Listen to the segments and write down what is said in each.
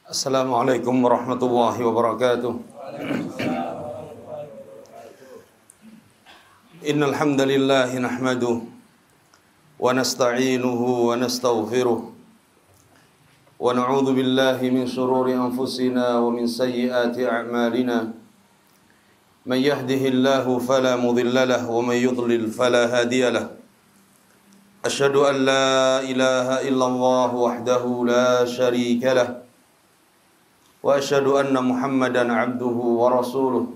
Assalamualaikum warahmatullahi wabarakatuh. Innal hamdalillah nahmaduhu wa nasta'inuhu wa nastaghfiruh wa na'udzu billahi min shururi anfusina wa min sayyiati a'malina. Man yahdihillahu fala mudilla lahu wa man yudlil fala hadiya lahu. Asyhadu an la ilaha illallah wahdahu la syarika lahu. Wa asyhadu anna Muhammadan abduhu wa rasuluh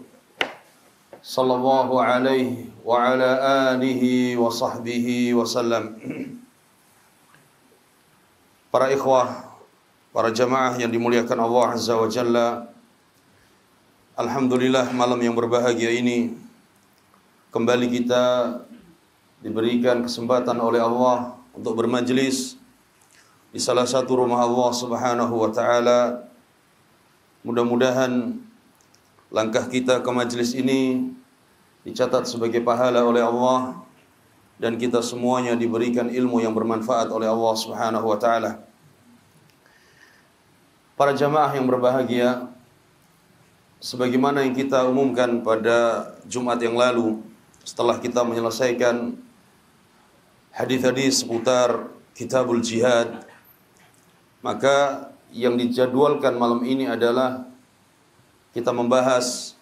sallallahu alaihi wa ala alihi wa sahbihi wa sallam. Para ikhwah, para jamaah yang dimuliakan Allah Azza wa Jalla, alhamdulillah malam yang berbahagia ini kembali kita diberikan kesempatan oleh Allah untuk bermajlis di salah satu rumah Allah Subhanahu wa taala. Mudah-mudahan langkah kita ke majelis ini dicatat sebagai pahala oleh Allah dan kita semuanya diberikan ilmu yang bermanfaat oleh Allah Subhanahu wa taala. Para jamaah yang berbahagia, sebagaimana yang kita umumkan pada Jumat yang lalu setelah kita menyelesaikan hadis-hadis seputar Kitabul Jihad, maka yang dijadwalkan malam ini adalah kita membahas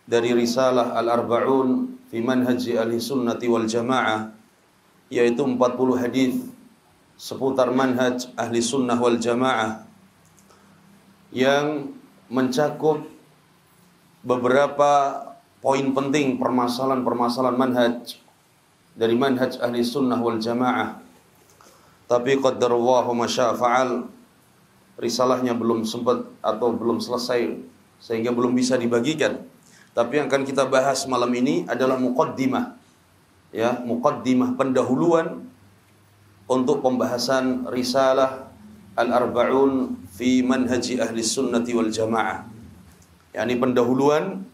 dari risalah Al-Arba'un fi Manhaji Ahli Sunnati wal Jamaah, yaitu 40 hadis seputar manhaj Ahli Sunnah wal Jamaah yang mencakup beberapa poin penting permasalahan-permasalahan manhaj dari manhaj Ahli Sunnah wal Jamaah. Tapi qaddarallahu ma syaa fa'al, risalahnya belum sempat atau belum selesai sehingga belum bisa dibagikan. Tapi yang akan kita bahas malam ini adalah muqaddimah, ya, muqaddimah, pendahuluan untuk pembahasan risalah Al-Arba'un fi Manhaji Ahli Sunnati wal Jamaah. yakni pendahuluan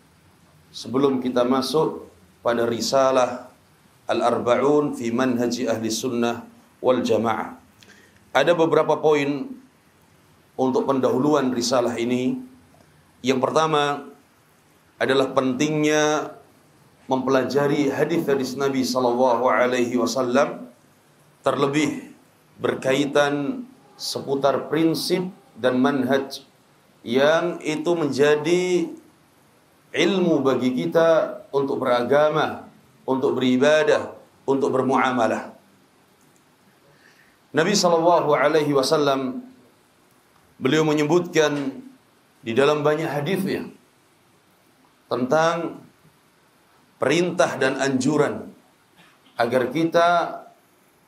sebelum kita masuk pada risalah Al-Arba'un fi Manhaji Ahli Sunnah wal Jamaah. Ada beberapa poin untuk pendahuluan risalah ini. Yang pertama adalah pentingnya mempelajari hadis-hadis Nabi sallallahu alaihi wasallam, terlebih berkaitan seputar prinsip dan manhaj yang itu menjadi ilmu bagi kita untuk beragama, untuk beribadah, untuk bermuamalah. Nabi sallallahu alaihi wasallam beliau menyebutkan di dalam banyak hadisnya tentang perintah dan anjuran agar kita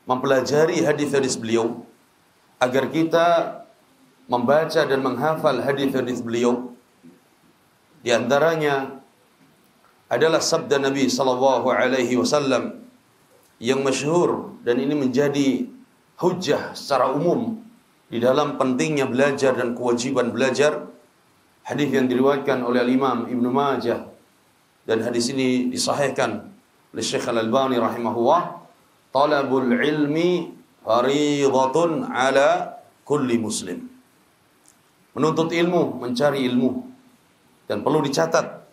mempelajari hadis-hadis beliau, agar kita membaca dan menghafal hadis-hadis beliau. Di antaranya adalah sabda Nabi sallallahu alaihi wasallam yang masyhur dan ini menjadi hujjah secara umum di dalam pentingnya belajar dan kewajiban belajar. Hadis yang diriwayatkan oleh Imam Ibnu Majah dan hadis ini disahihkan oleh Syekh Al-Albani rahimahullah, talabul ilmi fariidatun ala kulli muslim. Menuntut ilmu, mencari ilmu. Dan perlu dicatat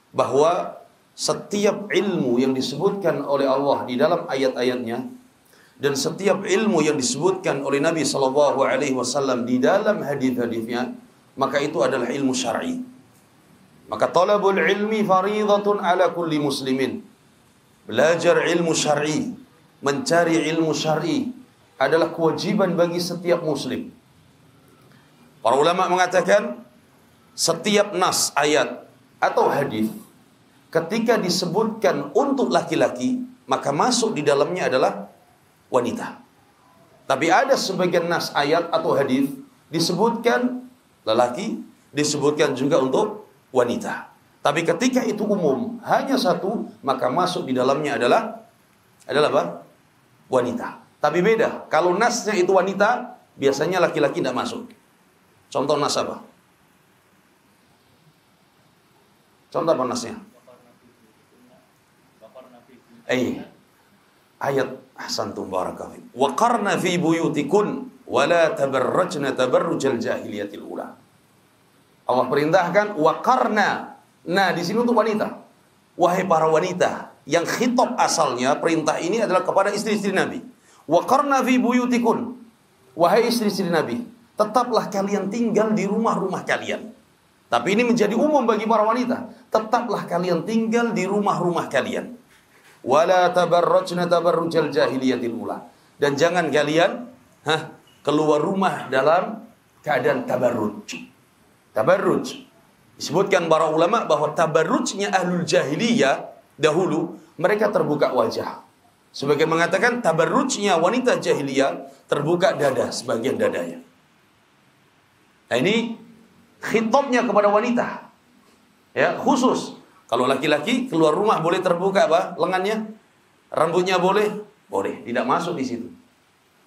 bahwa setiap ilmu yang disebutkan oleh Allah di dalam ayat-ayatnya dan setiap ilmu yang disebutkan oleh Nabi sallallahu alaihi wasallam di dalam hadis-hadisnya, maka itu adalah ilmu syar'i. Maka talabul ilmi fariidatun ala kulli muslimin. Belajar ilmu syar'i, mencari ilmu syar'i adalah kewajiban bagi setiap muslim. Para ulama mengatakan setiap nas, ayat atau hadis ketika disebutkan untuk laki-laki, maka masuk di dalamnya adalah wanita. Tapi ada sebagian nas, ayat atau hadis disebutkan lelaki, disebutkan juga untuk wanita. Tapi ketika itu umum, hanya satu, maka masuk di dalamnya adalah apa? Wanita. Tapi beda, kalau nasnya itu wanita, biasanya laki-laki tidak masuk. Contoh nas apa? Contoh apa nasnya? Ayat ahsantum barakallahu. Wa qarna fi buyutikun, wala tabarrajna tabarrujal jahiliyatil ula. Allah perintahkan waqarna. Nah, di sini untuk wanita. Wahai para wanita, yang khitab asalnya perintah ini adalah kepada istri-istri Nabi. Waqarna fi buyutikun. Wahai istri-istri Nabi, tetaplah kalian tinggal di rumah-rumah kalian. Tapi ini menjadi umum bagi para wanita. Tetaplah kalian tinggal di rumah-rumah kalian. Wala tabarrajna tabarrujal jahiliyatil ula. Dan jangan kalian keluar rumah dalam keadaan tabarruj. Tabarruj. Disebutkan para ulama bahwa tabarrujnya ahlul jahiliyah dahulu, mereka terbuka wajah. Sebagian mengatakan tabarrujnya wanita jahiliyah terbuka dada, sebagian dadanya. Nah, ini khitabnya kepada wanita. Ya, khusus. Kalau laki-laki keluar rumah boleh terbuka apa? Lengannya, rambutnya boleh, tidak masuk di situ.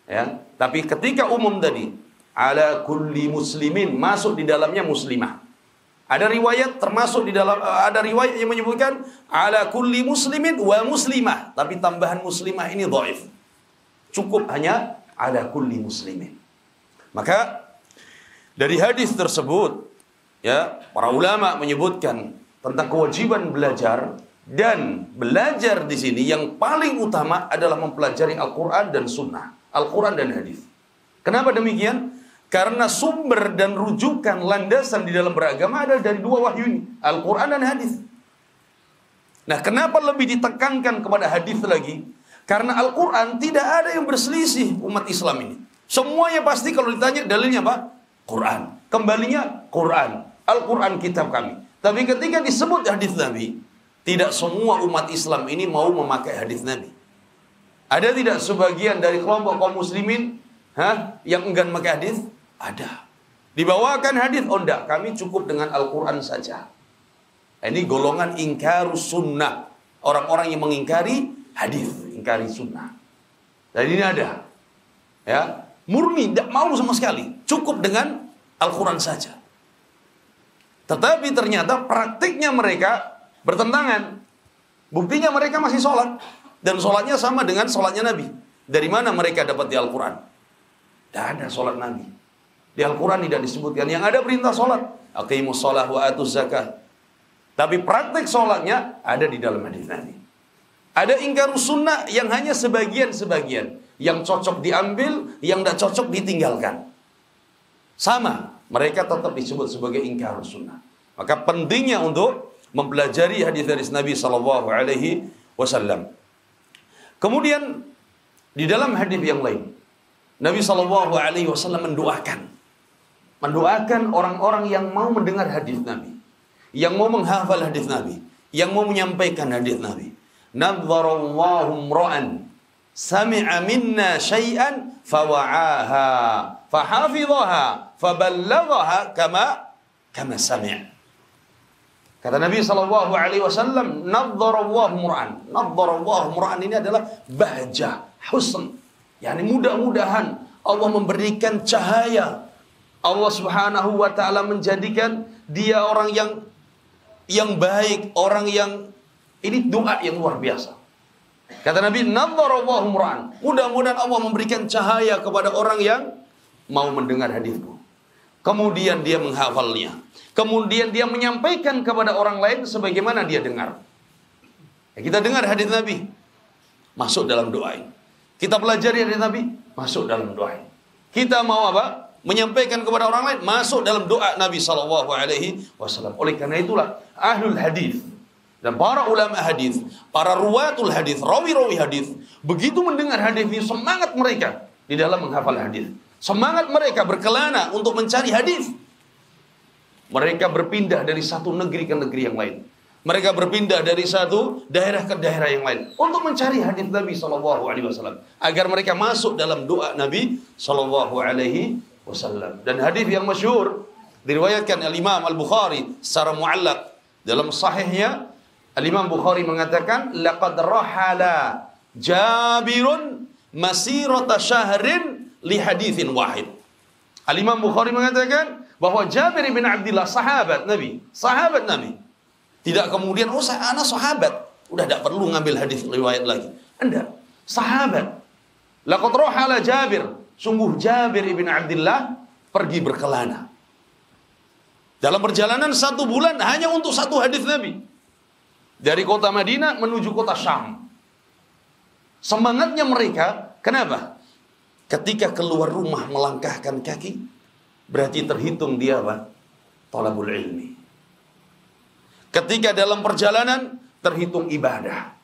Ya, tapi ketika umum tadi, ala kulli muslimin, masuk di dalamnya muslimah. Ada riwayat termasuk di dalam, ada riwayat yang menyebutkan ala kulli muslimin wa muslimah, tapi tambahan muslimah ini dhaif. Cukup hanya ala kulli muslimin. Maka dari hadis tersebut, ya, para ulama menyebutkan tentang kewajiban belajar, dan belajar di sini yang paling utama adalah mempelajari Al-Qur'an dan Sunnah, Al-Qur'an dan hadis. Kenapa demikian? Karena sumber dan rujukan landasan di dalam beragama adalah dari dua wahyu ini, Al-Quran dan hadis. Nah, kenapa lebih ditekankan kepada hadis lagi? Karena Al-Quran tidak ada yang berselisih umat Islam ini. Semuanya pasti kalau ditanya dalilnya apa? Quran. Kembalinya Quran. Al-Quran kitab kami. Tapi ketika disebut hadis Nabi, tidak semua umat Islam ini mau memakai hadis Nabi. Ada tidak sebagian dari kelompok kaum muslimin yang enggan memakai hadis? Ada. Dibawakan hadis, oh enggak, kami cukup dengan Al-Quran saja. Ini golongan ingkarus sunnah. Orang-orang yang mengingkari hadis, ingkari sunnah. Dan ini ada. Ya, murni, tidak mau sama sekali. Cukup dengan Al-Quran saja. Tetapi ternyata praktiknya mereka bertentangan. Buktinya mereka masih sholat. Dan sholatnya sama dengan sholatnya Nabi. Dari mana mereka dapat di Al-Quran? Tidak ada sholat Nabi. Di Al-Quran tidak disebutkan. Yang ada perintah sholat. Aqimus sholah wa atuz zakah. Tapi praktik sholatnya ada di dalam hadis Nabi. Ada ingkarus sunnah yang hanya sebagian-sebagian. Yang cocok diambil, yang tidak cocok ditinggalkan. Sama. Mereka tetap disebut sebagai ingkarus sunnah. Maka pentingnya untuk mempelajari hadis-hadis Nabi SAW. Kemudian di dalam hadis yang lain, Nabi SAW mendoakan orang-orang yang mau mendengar hadis Nabi, yang mau menghafal hadis Nabi, yang mau menyampaikan hadis Nabi. Nadzarallahu imra'an sami'a minna syai'an fawa'aha fahafidhaha faballaghaha kama sami'. Kata Nabi SAW, nadzarallahu imra'an. Nadzarallahu imra'an ini adalah bahjah, husn. Yani mudah-mudahan Allah memberikan cahaya. Allah Subhanahu wa ta'ala menjadikan dia orang yang baik, orang yang, ini doa yang luar biasa. Kata Nabi, nadzarallahu imra'an. Mudah-mudahan Allah memberikan cahaya kepada orang yang mau mendengar hadisku. Kemudian dia menghafalnya. Kemudian dia menyampaikan kepada orang lain sebagaimana dia dengar. Ya, kita dengar hadis Nabi, masuk dalam doa ini. Kita pelajari hadis Nabi, masuk dalam doa ini. Kita mau apa? Menyampaikan kepada orang lain, masuk dalam doa Nabi SAW. Oleh karena itulah ahlul hadis dan para ulama hadis, para ruwatul hadis, rawi-rawi hadis, begitu mendengar hadis ini, semangat mereka di dalam menghafal hadis. Semangat mereka berkelana untuk mencari hadis. Mereka berpindah dari satu negeri ke negeri yang lain. Mereka berpindah dari satu daerah ke daerah yang lain untuk mencari hadis Nabi SAW, agar mereka masuk dalam doa Nabi SAW. Dan hadis yang masyhur diriwayatkan Al-Imam Al-Bukhari secara mu'allaq dalam sahihnya. Al-Imam Bukhari mengatakan, laqad rahala Jabirun masirata syahrin li haditsin wahid. Al-Imam Bukhari mengatakan bahwa Jabir bin Abdullah sahabat Nabi, tidak kemudian anak sahabat, udah tidak perlu ngambil hadis riwayat lagi. Anda sahabat. Laqad rahala Jabir, sungguh Jabir ibn Abdullah pergi berkelana. Dalam perjalanan 1 bulan hanya untuk 1 hadis Nabi. Dari kota Madinah menuju kota Syam. Semangatnya mereka, kenapa? Ketika keluar rumah melangkahkan kaki, berarti terhitung dia apa? Thalabul ilmi. Ketika dalam perjalanan, terhitung ibadah.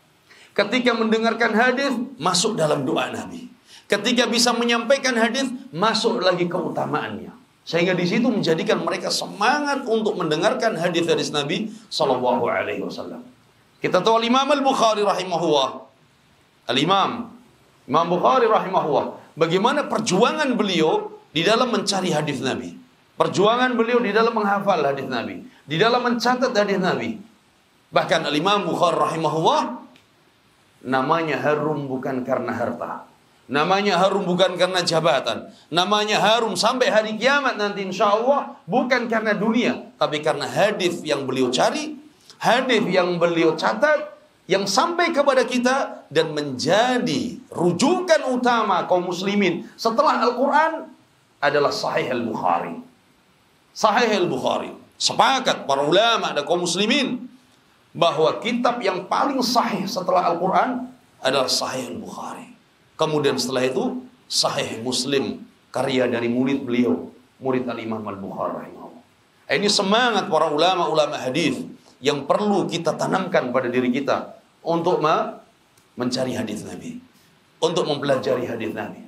Ketika mendengarkan hadis, masuk dalam doa Nabi. Ketika bisa menyampaikan hadis, masuk lagi keutamaannya. Sehingga di situ menjadikan mereka semangat untuk mendengarkan hadis-hadis Nabi sallallahu alaihi wasallam. Kita tahu Imam Al-Bukhari rahimahullah. Imam Bukhari rahimahullah, bagaimana perjuangan beliau di dalam mencari hadis Nabi. Perjuangan beliau di dalam menghafal hadis Nabi, di dalam mencatat hadis Nabi. Bahkan Imam Bukhari rahimahullah namanya harum bukan karena harta. Namanya harum bukan karena jabatan. Namanya harum sampai hari kiamat nanti insyaallah bukan karena dunia, tapi karena hadis yang beliau cari, hadis yang beliau catat, yang sampai kepada kita dan menjadi rujukan utama kaum muslimin setelah Al-Quran adalah Sahih Al-Bukhari. Sahih Al-Bukhari. Sepakat para ulama dan kaum muslimin bahwa kitab yang paling sahih setelah Al-Quran adalah Sahih Al-Bukhari. Kemudian setelah itu Sahih Muslim, karya dari murid beliau, murid Al-Imam Al-Bukhari. Ini semangat para ulama-ulama hadis yang perlu kita tanamkan pada diri kita untuk mencari hadis Nabi, untuk mempelajari hadis Nabi.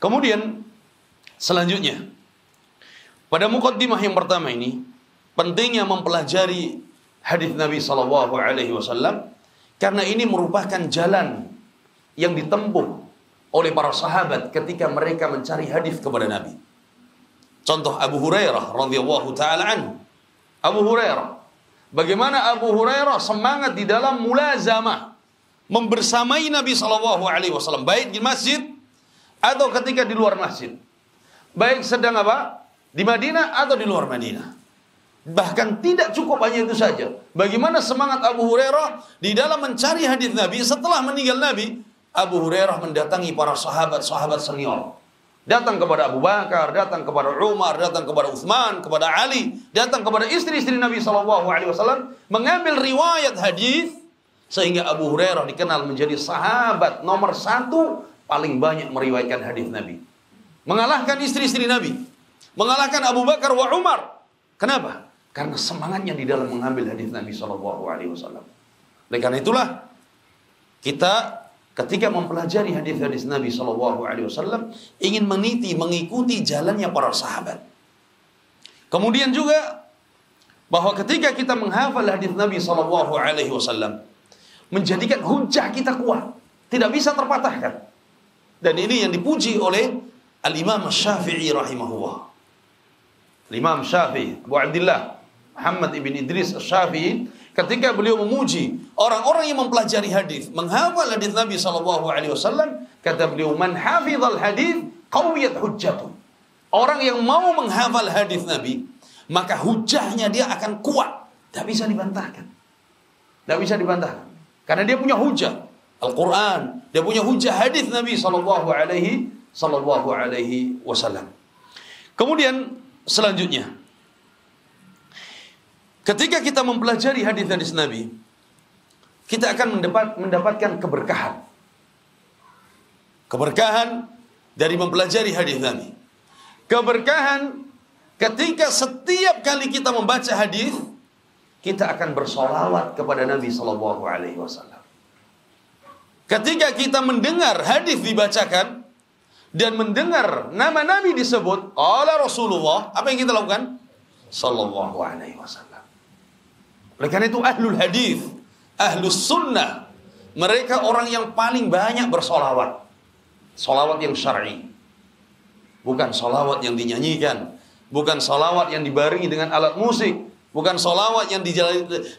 Kemudian selanjutnya, pada muqaddimah yang pertama ini, pentingnya mempelajari hadis Nabi sallallahu alaihi wasallam karena ini merupakan jalan yang ditempuh oleh para sahabat ketika mereka mencari hadis kepada Nabi. Contoh Abu Hurairah radhiyallahu taala anhu. Abu Hurairah, bagaimana Abu Hurairah semangat di dalam mulazamah membersamai Nabi sallallahu alaihi wasallam, baik di masjid atau ketika di luar masjid. Baik sedang apa? Di Madinah atau di luar Madinah. Bahkan tidak cukup hanya itu saja. Bagaimana semangat Abu Hurairah di dalam mencari hadis Nabi setelah meninggal Nabi. Abu Hurairah mendatangi para sahabat-sahabat senior. Datang kepada Abu Bakar, datang kepada Umar, datang kepada Utsman, kepada Ali, datang kepada istri-istri Nabi SAW, mengambil riwayat hadis sehingga Abu Hurairah dikenal menjadi sahabat nomor 1 paling banyak meriwayatkan hadis Nabi. Mengalahkan istri-istri Nabi, mengalahkan Abu Bakar wa Umar. Kenapa? Karena semangatnya di dalam mengambil hadis Nabi SAW. Oleh karena itulah kita ketika mempelajari hadis-hadis Nabi SAW ingin meniti, mengikuti jalannya para sahabat. Kemudian juga bahwa ketika kita menghafal hadis Nabi SAW menjadikan hujah kita kuat, tidak bisa terpatahkan. Dan ini yang dipuji oleh Al-Imam Syafi'i rahimahullah. Al-Imam Syafi'i, Abu Abdullah Muhammad ibn Idris Syafi'i, ketika beliau memuji orang-orang yang mempelajari hadis, menghafal hadis Nabi SAW, kata beliau, man hafizal hadis qawiyat hujjatuh. Orang yang mau menghafal hadis Nabi, maka hujahnya dia akan kuat, tidak bisa dibantahkan. Tidak bisa dibantahkan. Karena dia punya hujah Al-Quran, dia punya hujah hadis Nabi sallallahu alaihi wasallam. Kemudian selanjutnya, ketika kita mempelajari hadis-hadis Nabi, kita akan mendapatkan keberkahan. Keberkahan dari mempelajari hadis Nabi. Keberkahan ketika setiap kali kita membaca hadis, kita akan bersolawat kepada Nabi sallallahu alaihi wasallam. Ketika kita mendengar hadis dibacakan dan mendengar nama Nabi disebut, qala Rasulullah, apa yang kita lakukan? Sallallahu alaihi wasallam. Oleh karena itu ahlul hadis, ahlus sunnah, mereka orang yang paling banyak bersolawat. Solawat yang syar'i, bukan solawat yang dinyanyikan, bukan solawat yang dibarengi dengan alat musik, bukan solawat yang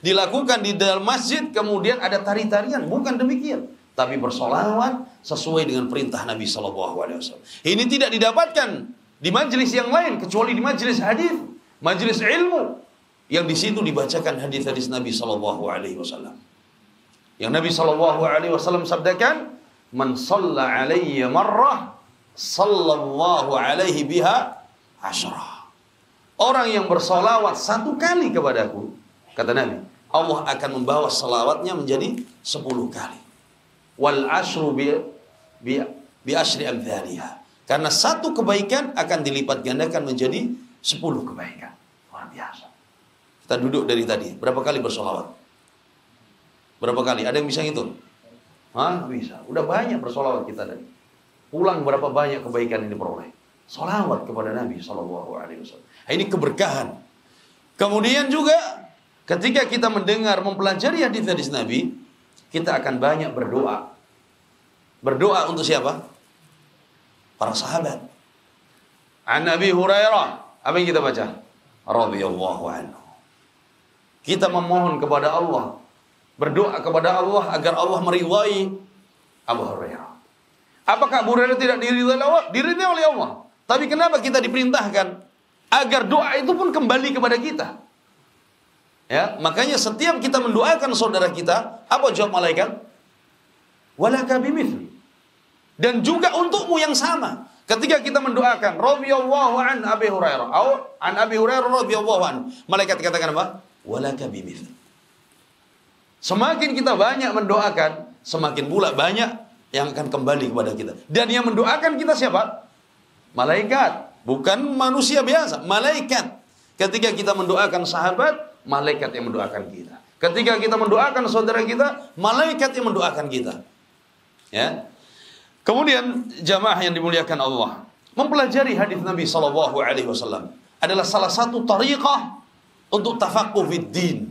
dilakukan di dalam masjid kemudian ada tari-tarian, bukan demikian. Tapi bersolawat sesuai dengan perintah Nabi SAW. Ini tidak didapatkan di majelis yang lain kecuali di majelis hadis, majelis ilmu, yang di situ dibacakan hadis-hadis Nabi SAW. Yang Nabi SAW sabdakan, man shalla alayya marrah sallallahu alaihi biha asyara. Orang yang bersolawat 1 kali kepadaku, kata Nabi, Allah akan membawa salawatnya menjadi 10 kali. Wal asyru bi asyri amthaliha. Karena 1 kebaikan akan dilipat gandakan menjadi 10 kebaikan. Luar biasa. Kita duduk dari tadi, berapa kali bersolawat? Berapa kali? Ada yang bisa ngitung? Hah? Bisa. Udah banyak bersolawat kita tadi. Pulang berapa banyak kebaikan ini diperoleh. Solawat kepada Nabi SAW. Ini keberkahan. Kemudian juga ketika kita mendengar, mempelajari hadis-hadis Nabi, kita akan banyak berdoa. Berdoa untuk siapa? Para sahabat. An Abi Hurairah. Apa yang kita baca? Radhiyallahu anhu. Kita memohon kepada Allah, berdoa kepada Allah agar Allah meridhai Abu Hurairah. Apakah Abu Hurairah tidak diridhai Allah? Diridhai oleh Allah. Tapi kenapa kita diperintahkan agar doa itu pun kembali kepada kita? Ya, makanya setiap kita mendoakan saudara kita, apa jawab malaikat? Walaka bimithli. Dan juga untukmu yang sama. Ketika kita mendoakan radhiyallahu an Abi Hurairah atau an Abi Hurairah radhiyallahu an, malaikat katakan apa? Walaka bimithli. Semakin kita banyak mendoakan, semakin pula banyak yang akan kembali kepada kita. Dan yang mendoakan kita siapa? Malaikat, bukan manusia biasa, malaikat. Ketika kita mendoakan sahabat, malaikat yang mendoakan kita. Ketika kita mendoakan saudara kita, malaikat yang mendoakan kita. Ya. Kemudian jamaah yang dimuliakan Allah, mempelajari hadis Nabi SAW adalah salah satu tariqah untuk tafaqquh fid din,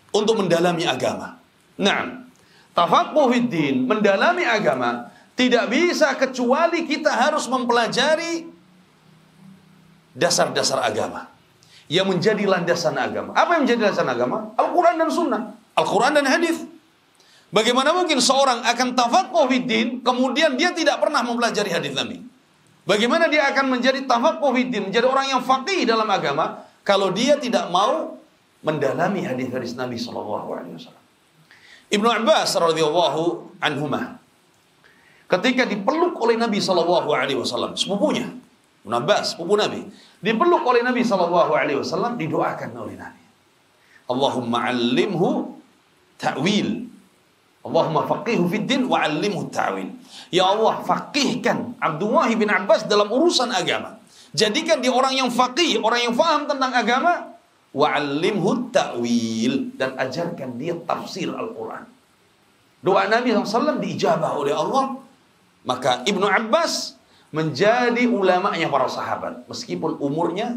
untuk mendalami agama. Nah, tafaqquh fid din, mendalami agama, tidak bisa kecuali kita harus mempelajari dasar-dasar agama yang menjadi landasan agama. Apa yang menjadi landasan agama? Al-Quran dan Sunnah, Al-Quran dan hadis. Bagaimana mungkin seorang akan tafaqquh fid din kemudian dia tidak pernah mempelajari hadis Nabi? Bagaimana dia akan menjadi tafaqquh fid din, menjadi orang yang faqih dalam agama kalau dia tidak mau mendalami hadis-hadis Nabi SAW? Ibnu Abbas radhiyallahu anhuma ketika dipeluk oleh Nabi SAW, sepupunya Ibnu Abbas, sepupu Nabi, dipeluk oleh Nabi SAW, didoakan oleh Nabi, Allahumma allimhu ta'wil, Allahumma faqihhu fid din wa 'allimhu ta'wil. Ya Allah, faqihkan Abdullah bin Abbas dalam urusan agama. Jadikan dia orang yang faqih, orang yang faham tentang agama, wa 'allimhu ta'wil, dan ajarkan dia tafsir Al-Qur'an. Doa Nabi SAW diijabah oleh Allah. Maka Ibnu Abbas menjadi ulamanya para sahabat meskipun umurnya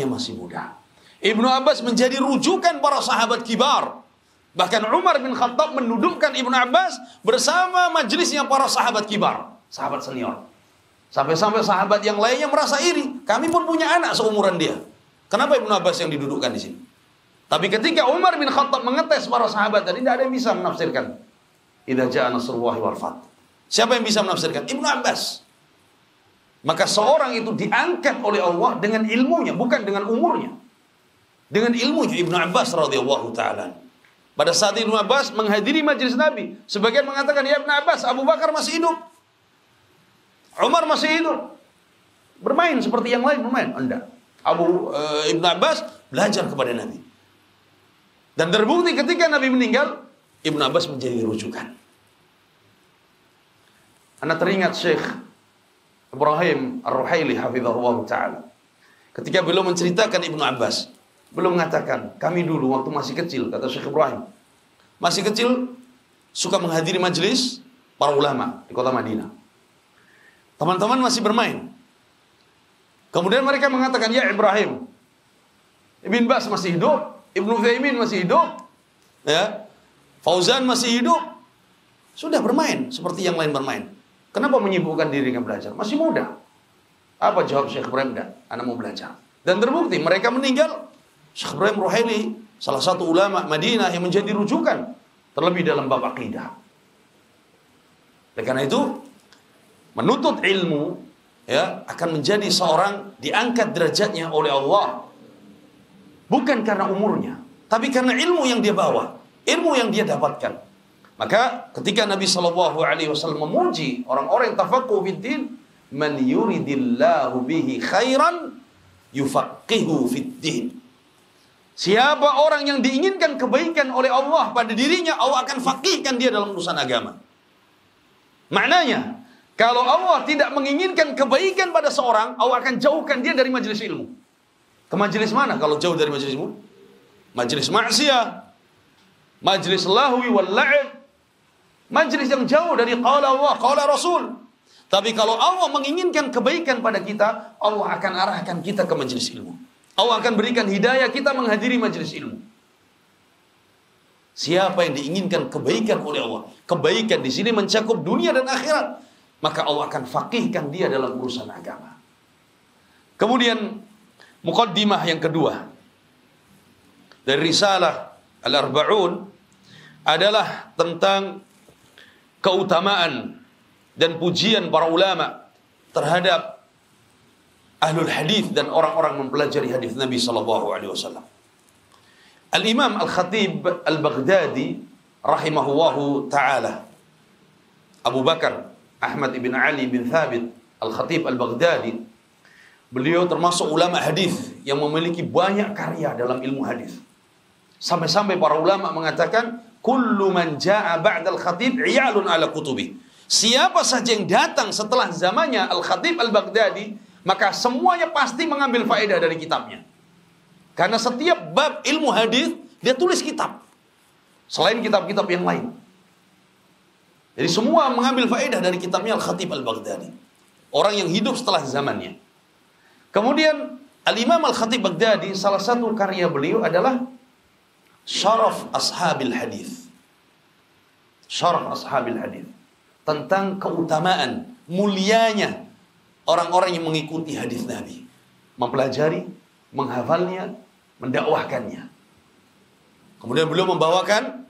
masih muda. Ibnu Abbas menjadi rujukan para sahabat kibar. Bahkan Umar bin Khattab mendudukkan Ibnu Abbas bersama majelisnya para sahabat kibar, sahabat senior. Sampai-sampai sahabat yang lainnya merasa iri. Kami pun punya anak seumuran dia. Kenapa Ibnu Abbas yang didudukkan di sini? Tapi ketika Umar bin Khattab mengetes para sahabat tadi, tidak ada yang bisa menafsirkan. Idza jaa nasrullahi wal fath. Siapa yang bisa menafsirkan? Ibnu Abbas. Maka seorang itu diangkat oleh Allah dengan ilmunya, bukan dengan umurnya. Dengan ilmunya Ibnu Abbas radhiyallahu taala. Pada saat Ibnu Abbas menghadiri majelis Nabi, sebagian mengatakan, ya Ibnu Abbas, Abu Bakar masih hidup, Umar masih hidup, bermain seperti yang lain bermain. Enggak. Ibnu Abbas belajar kepada Nabi. Dan terbukti ketika Nabi meninggal, Ibnu Abbas menjadi rujukan. Anda teringat Syekh Ibrahim Ar-Ruhaili hafizahullah ta'ala. Ketika beliau menceritakan Ibnu Abbas, beliau mengatakan, kami dulu waktu masih kecil, kata Syekh Ibrahim, masih kecil, suka menghadiri majelis para ulama di kota Madinah. Teman-teman masih bermain. Kemudian mereka mengatakan, ya Ibrahim, Ibn Bas masih hidup, Ibnu Utsaimin masih hidup, ya, Fauzan masih hidup, sudah bermain seperti yang lain bermain. Kenapa menyibukkan diri dengan belajar? Masih muda. Apa jawab Syekh Ibrahim? Enggak, anak mau belajar. Dan terbukti mereka meninggal. Syekh Ibrahim Ruhaili, salah satu ulama Madinah yang menjadi rujukan, terlebih dalam bab akidah. Oleh karena itu, menuntut ilmu, ya, akan menjadi seorang diangkat derajatnya oleh Allah. Bukan karena umurnya, tapi karena ilmu yang dia bawa, ilmu yang dia dapatkan. Maka ketika Nabi SAW memuji orang-orang yang tafaqquh fid din, man yuridillahu bihi khairan yufaqihu fid-din. Siapa orang yang diinginkan kebaikan oleh Allah pada dirinya, Allah akan faqihkan dia dalam urusan agama. Maknanya, kalau Allah tidak menginginkan kebaikan pada seorang, Allah akan jauhkan dia dari majelis ilmu. Ke majelis mana kalau jauh dari majelis ilmu? Majelis maksiat, majelis lahwi wal la'ib, majelis yang jauh dari qala Allah, qala Rasul. Tapi kalau Allah menginginkan kebaikan pada kita, Allah akan arahkan kita ke majelis ilmu. Allah akan berikan hidayah kita menghadiri majelis ilmu. Siapa yang diinginkan kebaikan oleh Allah, kebaikan di sini mencakup dunia dan akhirat, maka Allah akan faqihkan dia dalam urusan agama. Kemudian muqaddimah yang kedua dari risalah Al-Arba'un adalah tentang keutamaan dan pujian para ulama terhadap ahlul hadis dan orang-orang mempelajari hadis Nabi sallallahu alaihi wasallam. Al-Imam Al-Khatib Al-Baghdadi rahimahullahu taala, Abu Bakar Ahmad ibn Ali bin Thabit Al-Khatib Al-Baghdadi, beliau termasuk ulama hadis yang memiliki banyak karya dalam ilmu hadis. Sampai-sampai para ulama mengatakan kullu man jaa ba'dal khatib iyalun ala kutubi. Siapa saja yang datang setelah zamannya Al-Khatib Al-Baghdadi, maka semuanya pasti mengambil faedah dari kitabnya. Karena setiap bab ilmu hadis dia tulis kitab selain kitab-kitab yang lain. Jadi semua mengambil faedah dari kitabnya Al-Khatib Al-Baghdadi, orang yang hidup setelah zamannya. Kemudian Al-Imam Al-Khatib Baghdadi, salah satu karya beliau adalah Syaraf Ashabil Hadis. Syaraf Ashabil Hadis, tentang keutamaan, mulianya orang-orang yang mengikuti hadis Nabi, mempelajari, menghafalnya, mendakwahkannya. Kemudian beliau membawakan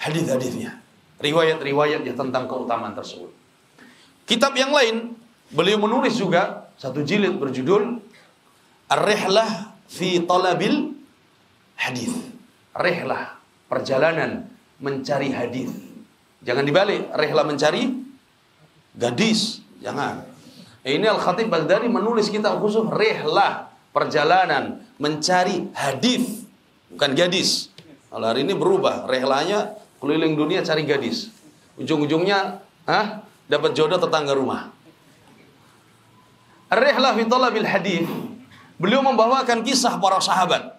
hadis-hadisnya, riwayat-riwayatnya tentang keutamaan tersebut. Kitab yang lain beliau menulis juga satu jilid berjudul Ar-Rihlah fi Talabil Hadis. Rihlah, perjalanan mencari hadis. Jangan dibalik, rihlah mencari gadis, jangan. Ini Al-Khatib Baghdadi menulis kitab khusus rihlah, perjalanan mencari hadis, bukan gadis. Kalau hari ini berubah, rihlahnya keliling dunia cari gadis. Ujung-ujungnya dapat jodoh tetangga rumah. Ar-Rihlah fi Talabil Hadis, beliau membawakan kisah para sahabat,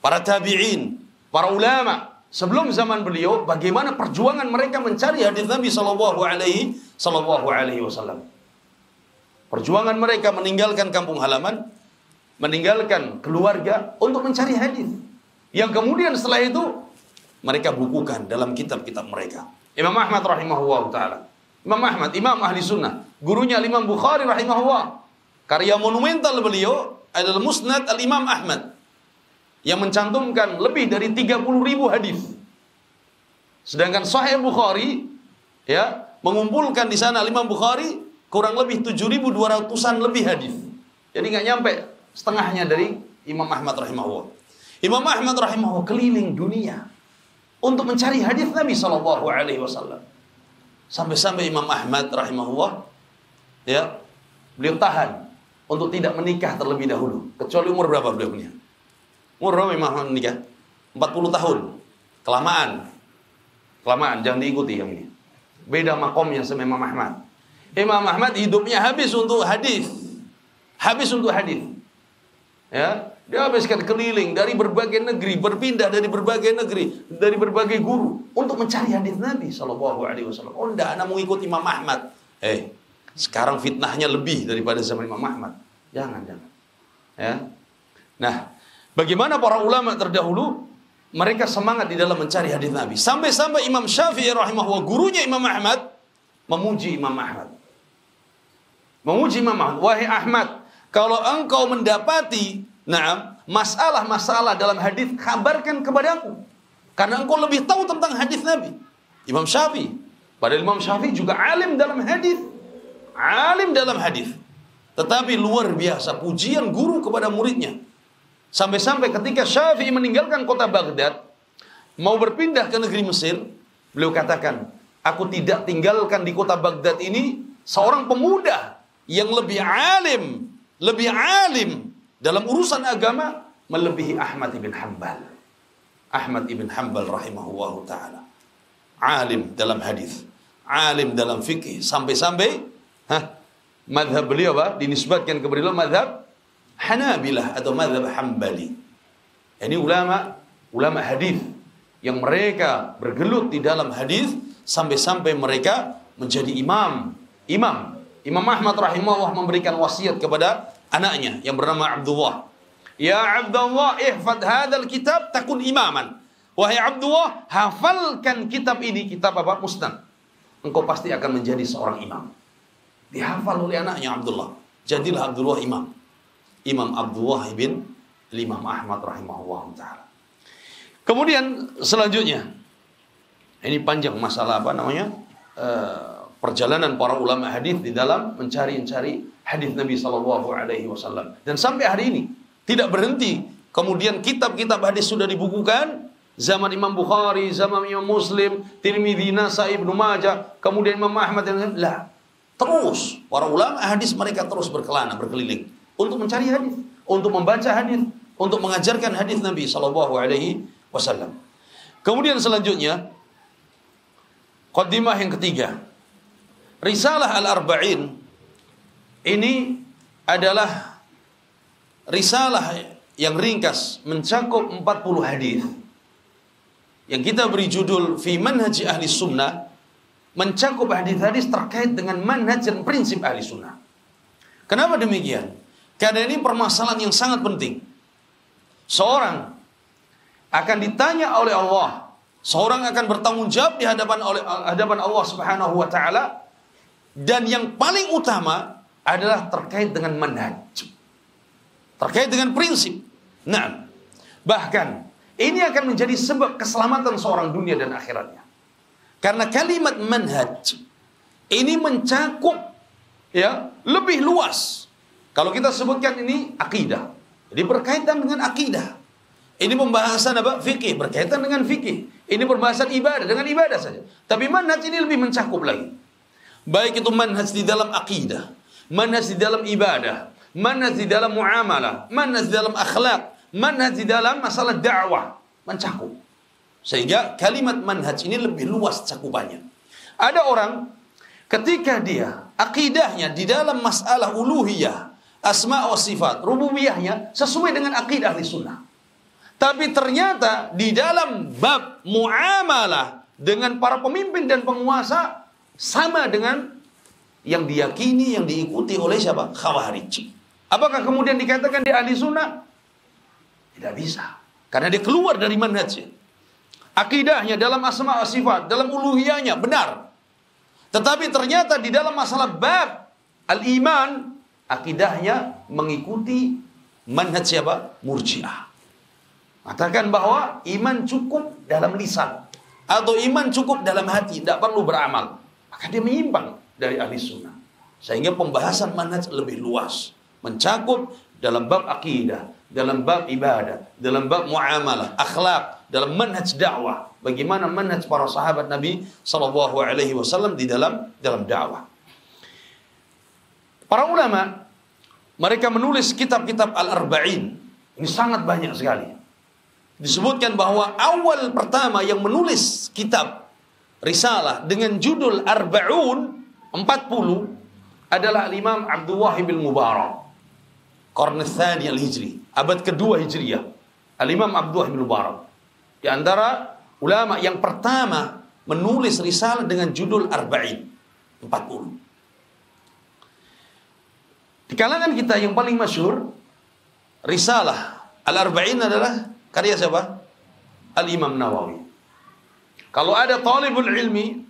para tabi'in, para ulama sebelum zaman beliau, bagaimana perjuangan mereka mencari hadis Nabi sallallahu alaihi wasallam. Perjuangan mereka meninggalkan kampung halaman, meninggalkan keluarga untuk mencari hadis. Yang kemudian setelah itu mereka bukukan dalam kitab-kitab mereka. Imam Ahmad rahimahullah taala. Imam Ahmad, imam ahli sunnah, gurunya Imam Bukhari rahimahullah. Karya monumental beliau adalah Musnad Al-Imam Ahmad yang mencantumkan lebih dari 30.000 hadis. Sedangkan Sahih Bukhari mengumpulkan di sana Imam Bukhari kurang lebih 7.200-an lebih hadis. Jadi nggak nyampe setengahnya dari Imam Ahmad rahimahullah. Imam Ahmad rahimahullah keliling dunia untuk mencari hadis Nabi sallallahu alaihi wasallam. Sampai-sampai Imam Ahmad rahimahullah beliau tahan untuk tidak menikah terlebih dahulu. Kecuali umur berapa beliau punya? Umur berapa Imam Ahmad menikah? 40 tahun. Kelamaan, jangan diikuti yang ini. Beda makomnya sama Imam Ahmad. Imam Ahmad hidupnya habis untuk hadis. Dia habiskan keliling dari berbagai negeri, berpindah dari berbagai negeri, dari berbagai guru untuk mencari hadis Nabi sallallahu alaihi wasallam. Oh, enggak, anak mau ikut Imam Ahmad. Sekarang fitnahnya lebih daripada zaman Imam Ahmad. Jangan. Nah, bagaimana para ulama terdahulu mereka semangat di dalam mencari hadis Nabi. Sampai-sampai Imam Syafi'i rahimahullah, gurunya Imam Ahmad, memuji Imam Ahmad. Wahai Ahmad, kalau engkau mendapati masalah-masalah dalam hadis, kabarkan kepadaku. Karena engkau lebih tahu tentang hadis Nabi. Imam Syafi'i. Padahal Imam Syafi'i juga alim dalam hadis. Tetapi luar biasa pujian guru kepada muridnya. Sampai-sampai ketika Syafi'i meninggalkan kota Baghdad, mau berpindah ke negeri Mesir, beliau katakan, aku tidak tinggalkan di kota Baghdad ini seorang pemuda yang lebih alim dalam urusan agama melebihi Ahmad ibn Hanbal. Ahmad ibn Hanbal rahimahullahu ta'ala alim dalam hadis, alim dalam fikih, sampai-sampai madhab beliau dinisbatkan kepada beliau madhab Hanabilah atau madhab Hambali. Ini ulama hadis yang mereka bergelut di dalam hadis sampai-sampai mereka menjadi imam. Imam Ahmad rahimahullah memberikan wasiat kepada anaknya yang bernama Abdullah. Ya Abdullah, ihfad hadzal kitab takun imaman. Wahai Abdullah, hafalkan kitab ini, kitab Musnad. Engkau pasti akan menjadi seorang imam. Dihafal oleh anaknya Abdullah. Jadilah Abdullah imam. Imam Abdullah bin Imam Ahmad rahimahullah ta'ala. Kemudian selanjutnya, ini panjang masalah perjalanan para ulama hadis di dalam mencari hadis Nabi sallallahu alaihi wasallam. Dan sampai hari ini tidak berhenti. Kemudian kitab-kitab hadis sudah dibukukan zaman Imam Bukhari, zaman Imam Muslim, Tirmidzi, Nasai, Ibnu Majah, kemudian Imam Ahmad dan terus para ulama hadis mereka terus berkelana, berkeliling untuk mencari hadis, untuk membaca hadis, untuk mengajarkan hadis Nabi sallallahu alaihi wasallam. Kemudian selanjutnya qaddimah yang ketiga. Risalah Al-Arba'in ini adalah risalah yang ringkas mencakup 40 hadis yang kita beri judul Fi Manhaj Ahli Sunnah, mencakup hadis-hadis terkait dengan manhaj dan prinsip ahli sunnah. Kenapa demikian? Karena ini permasalahan yang sangat penting. Seorang akan ditanya oleh Allah, seorang akan bertanggung jawab di hadapan Allah Subhanahu wa taala, dan yang paling utama adalah terkait dengan manhaj, terkait dengan prinsip. Nah, bahkan ini akan menjadi sebab keselamatan seorang dunia dan akhiratnya. Karena kalimat manhaj ini mencakup lebih luas. Kalau kita sebutkan ini akidah, jadi berkaitan dengan akidah. Ini pembahasan fikih, berkaitan dengan fikih. Ini pembahasan ibadah, dengan ibadah saja. Tapi manhaj ini lebih mencakup lagi. Baik itu manhaj di dalam akidah, manhaj di dalam ibadah, manhaj di dalam muamalah, manhaj di dalam akhlak, manhaj di dalam masalah dakwah, mencakup. Sehingga kalimat manhaj ini lebih luas cakupannya. Ada orang ketika dia akidahnya di dalam masalah uluhiyah, asma wa sifat, rububiyahnya sesuai dengan akidah ahli sunnah. Tapi ternyata di dalam bab muamalah dengan para pemimpin dan penguasa sama dengan yang diyakini, yang diikuti oleh siapa? Khawarij. Apakah kemudian dikatakan dia ahli sunnah? Tidak bisa. Karena dia keluar dari manhajnya. Akidahnya dalam asma wa sifat, dalam uluhiyahnya benar. Tetapi ternyata di dalam masalah bab al-iman, akidahnya mengikuti manhaj siapa? Murji'ah. Katakan bahwa iman cukup dalam lisan, atau iman cukup dalam hati, tidak perlu beramal. Maka dia menyimpang dari ahli sunnah. Sehingga pembahasan manhaj lebih luas, mencakup dalam bab akidah, dalam bab ibadah, dalam bab muamalah, akhlak, dalam manhaj dakwah. Bagaimana manhaj para sahabat Nabi sallallahu alaihi wasallam di dalam dakwah. Para ulama mereka menulis kitab-kitab Al-Arba'in. Ini sangat banyak sekali. Disebutkan bahwa awal pertama yang menulis kitab risalah dengan judul Arba'un 40 adalah Imam Abdullah bin Mubarak, qarn tsani al-Hijri, abad kedua Hijriyah. Al-Imam Abdullah bin Mubarak di antara ulama yang pertama menulis risalah dengan judul Arba'in 40. Di kalangan kita yang paling masyhur risalah Al-Arba'in adalah karya siapa? Al-Imam Nawawi. Kalau ada talibul ilmi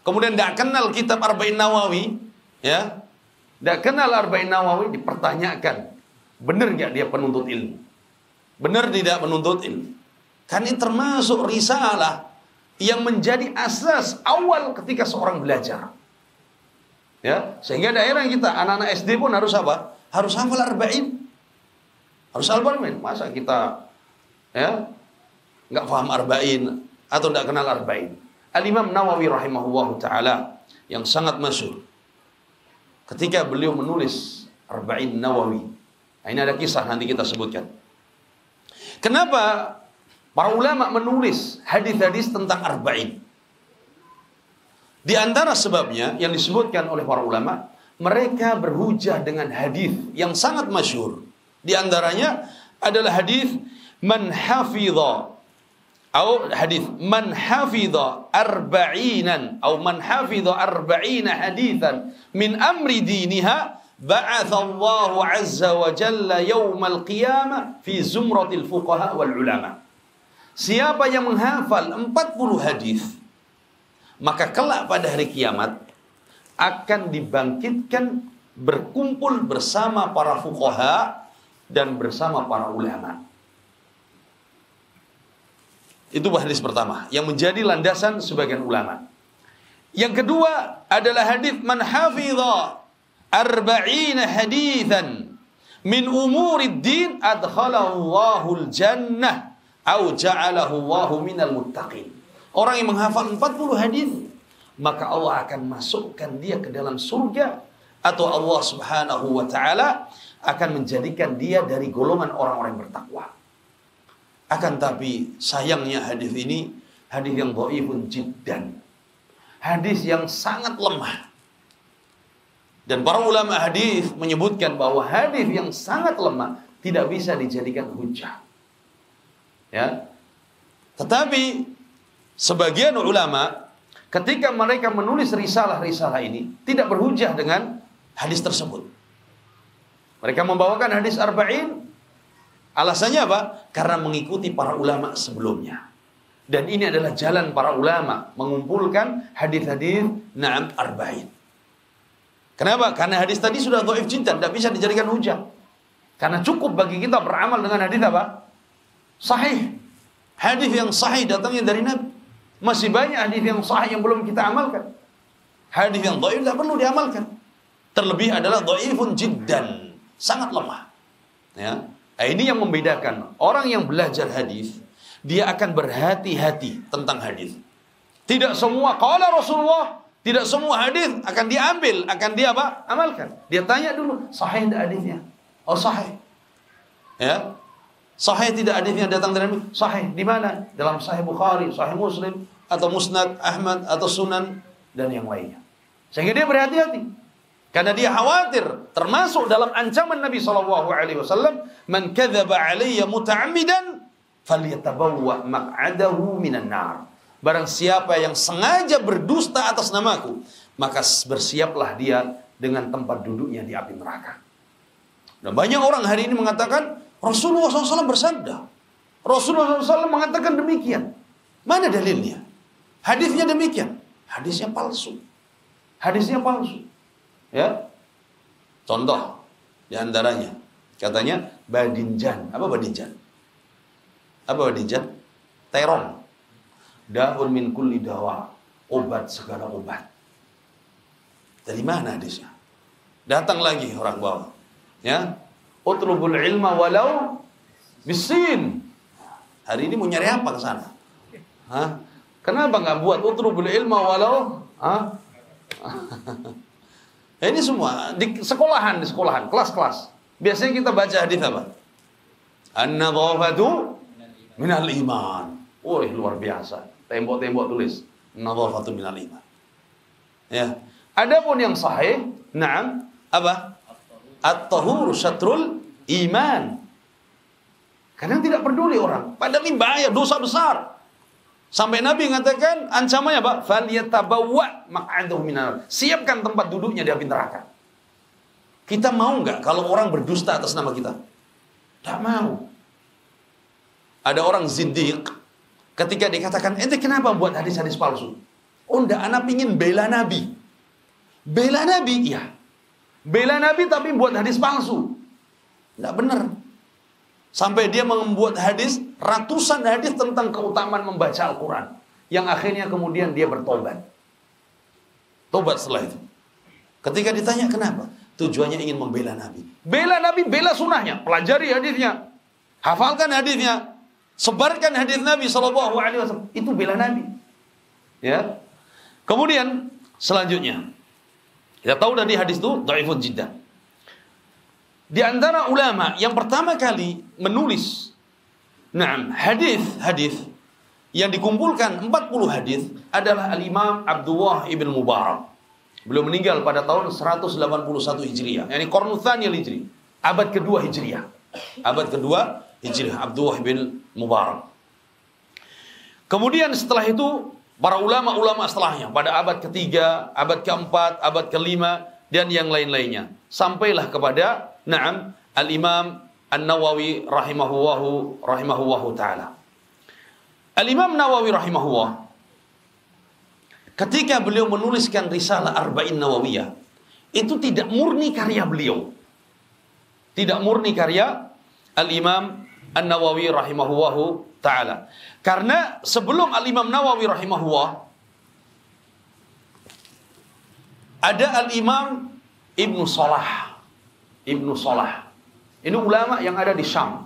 kemudian tidak kenal kitab Arba'in Nawawi, tidak kenal Arba'in Nawawi, dipertanyakan, benar nggak dia penuntut ilmu? Benar tidak penuntut ilmu? Kan ini termasuk risalah yang menjadi asas awal ketika seorang belajar. Sehingga daerah kita, anak-anak SD pun harus apa? Harus hafal Arba'in. Harus hafal Arba'in. Masa kita nggak paham Arba'in atau tidak kenal Arba'in? Al-Imam Nawawi rahimahullah ta'ala yang sangat masyhur. ketika beliau menulis Arba'in Nawawi. Nah, ini ada kisah nanti kita sebutkan. Kenapa para ulama menulis hadis-hadis tentang arba'in? Di antara sebabnya yang disebutkan oleh para ulama, mereka berhujah dengan hadis yang sangat masyhur. Di antaranya adalah hadis man hafidha atau hadis man hafidha arba'inan atau man hafidha arba'ina haditsan min amri diniha ba'athallahu azza wa jalla yaumal qiyamah fi zumratil fuqaha wal ulama. Siapa yang menghafal 40 hadis, maka kelak pada hari kiamat akan dibangkitkan berkumpul bersama para fuqaha dan bersama para ulama. Itu hadis pertama yang menjadi landasan sebagian ulama. Yang kedua adalah hadis man hafidha arba'ina hadithan min umurid din adkhalahu Allahul jannah au ja'alahu Allahu minal muttaqin. Orang yang menghafal 40 hadis, maka Allah akan masukkan dia ke dalam surga, atau Allah Subhanahu wa taala akan menjadikan dia dari golongan orang-orang yang bertakwa. Akan tapi sayangnya hadis ini hadis yang dhaifun jiddan. Hadis yang sangat lemah. Dan para ulama hadis menyebutkan bahwa hadis yang sangat lemah tidak bisa dijadikan hujjah. Ya. Tetapi sebagian ulama ketika mereka menulis risalah-risalah ini tidak berhujjah dengan hadis tersebut. Mereka membawakan hadis arba'in. Alasannya apa? Karena mengikuti para ulama sebelumnya. Dan ini adalah jalan para ulama mengumpulkan hadis-hadis na'am arba'in. Kenapa? Karena hadis tadi sudah dhaif jiddan, tidak bisa dijadikan hujah. Karena cukup bagi kita beramal dengan hadis apa? Sahih. Hadis yang sahih datangnya dari Nabi. Masih banyak hadis yang sahih yang belum kita amalkan. Hadis yang dhaif tidak perlu diamalkan. Terlebih adalah dhaifun jiddan, sangat lemah. Ya. Nah, ini yang membedakan orang yang belajar hadis, dia akan berhati-hati tentang hadis. Tidak semua qala Rasulullah, tidak semua hadis akan diambil, akan dia apa? Amalkan. Dia tanya dulu, sahih tidak hadisnya? Oh, sahih. Ya. Sahih tidak hadisnya datang dari Nabi? Sahih. Di mana? Dalam Sahih Bukhari, Sahih Muslim, atau Musnad Ahmad, atau Sunan, dan yang lainnya. Sehingga dia berhati-hati. Karena dia khawatir, termasuk dalam ancaman Nabi SAW, man kadzaba alayya muta'ammidan falyatabawwa maq'adahu minan nar. Barang siapa yang sengaja berdusta atas namaku, maka bersiaplah dia dengan tempat duduknya di api neraka. Dan banyak orang hari ini mengatakan Rasulullah SAW bersabda, Rasulullah SAW mengatakan demikian. Mana dalilnya? Hadisnya demikian. Hadisnya palsu. Hadisnya palsu. Ya. Contoh di antaranya katanya badinjan. Apa badinjan? Apa badinjan? Terong. Da'un min kulli dawa. Obat segala obat. Dari mana hadisnya? Datang lagi orang bawah. Ya. Utlubul ilma walau bisin. Hari ini mau nyari apa ke sana? Hah? Kenapa enggak buat utlubul ilma walau ini semua di sekolahan, kelas-kelas. Biasanya kita baca hadis apa? An-nadhafatu minal iman. Oh, luar biasa. Tembok-tembok tulis an-nadhafatu minal iman. Ya. Adapun yang sahih, na'am, apa? At-tahuru syatrul iman. Kadang tidak peduli orang. Padahal ini bahaya, dosa besar. Sampai Nabi mengatakan ancamannya apa? Falyatabawwa maq'adahu minar. Siapkan tempat duduknya di api neraka. Kita mau enggak kalau orang berdusta atas nama kita? Tidak mau. Ada orang zindiq ketika dikatakan, "Ente kenapa buat hadis-hadis palsu?" "Oh, enggak, anak pingin bela Nabi." Bela Nabi, iya. Bela Nabi tapi buat hadis palsu. Enggak benar. Sampai dia membuat hadis, ratusan hadis tentang keutamaan membaca Al-Quran. Yang akhirnya kemudian dia bertobat. Tobat setelah itu. Ketika ditanya kenapa? Tujuannya ingin membela Nabi. Bela Nabi, bela sunnahnya. Pelajari hadisnya. Hafalkan hadisnya. Sebarkan hadis Nabi SAW. Itu bela Nabi. Ya. Kemudian, selanjutnya. Kita tahu dari hadis itu dhaifun jiddan. Di antara ulama yang pertama kali menulis hadis yang dikumpulkan 40 hadis adalah Al-Imam Abdullah ibn Mubarak. Beliau meninggal pada tahun 181 Hijriah, yakni Qarnul Tsaniyah Hijri, abad kedua Hijriah. Abad kedua Hijriah, Abdullah bin Mubarak. Kemudian setelah itu para ulama-ulama setelahnya pada abad ketiga, abad keempat, abad kelima dan yang lain-lainnya, sampailah kepada Al-Imam An-Nawawi rahimahullahu taala. Al-Imam Nawawi rahimahullah, ketika beliau menuliskan risalah Arba'in Nawawiyah, itu tidak murni karya beliau. Tidak murni karya Al-Imam An-Nawawi rahimahullahu taala. Karena sebelum Al-Imam Nawawi rahimahullah ada Al-Imam Ibnu Salah. Ibnu Salah. Ini ulama yang ada di Syam.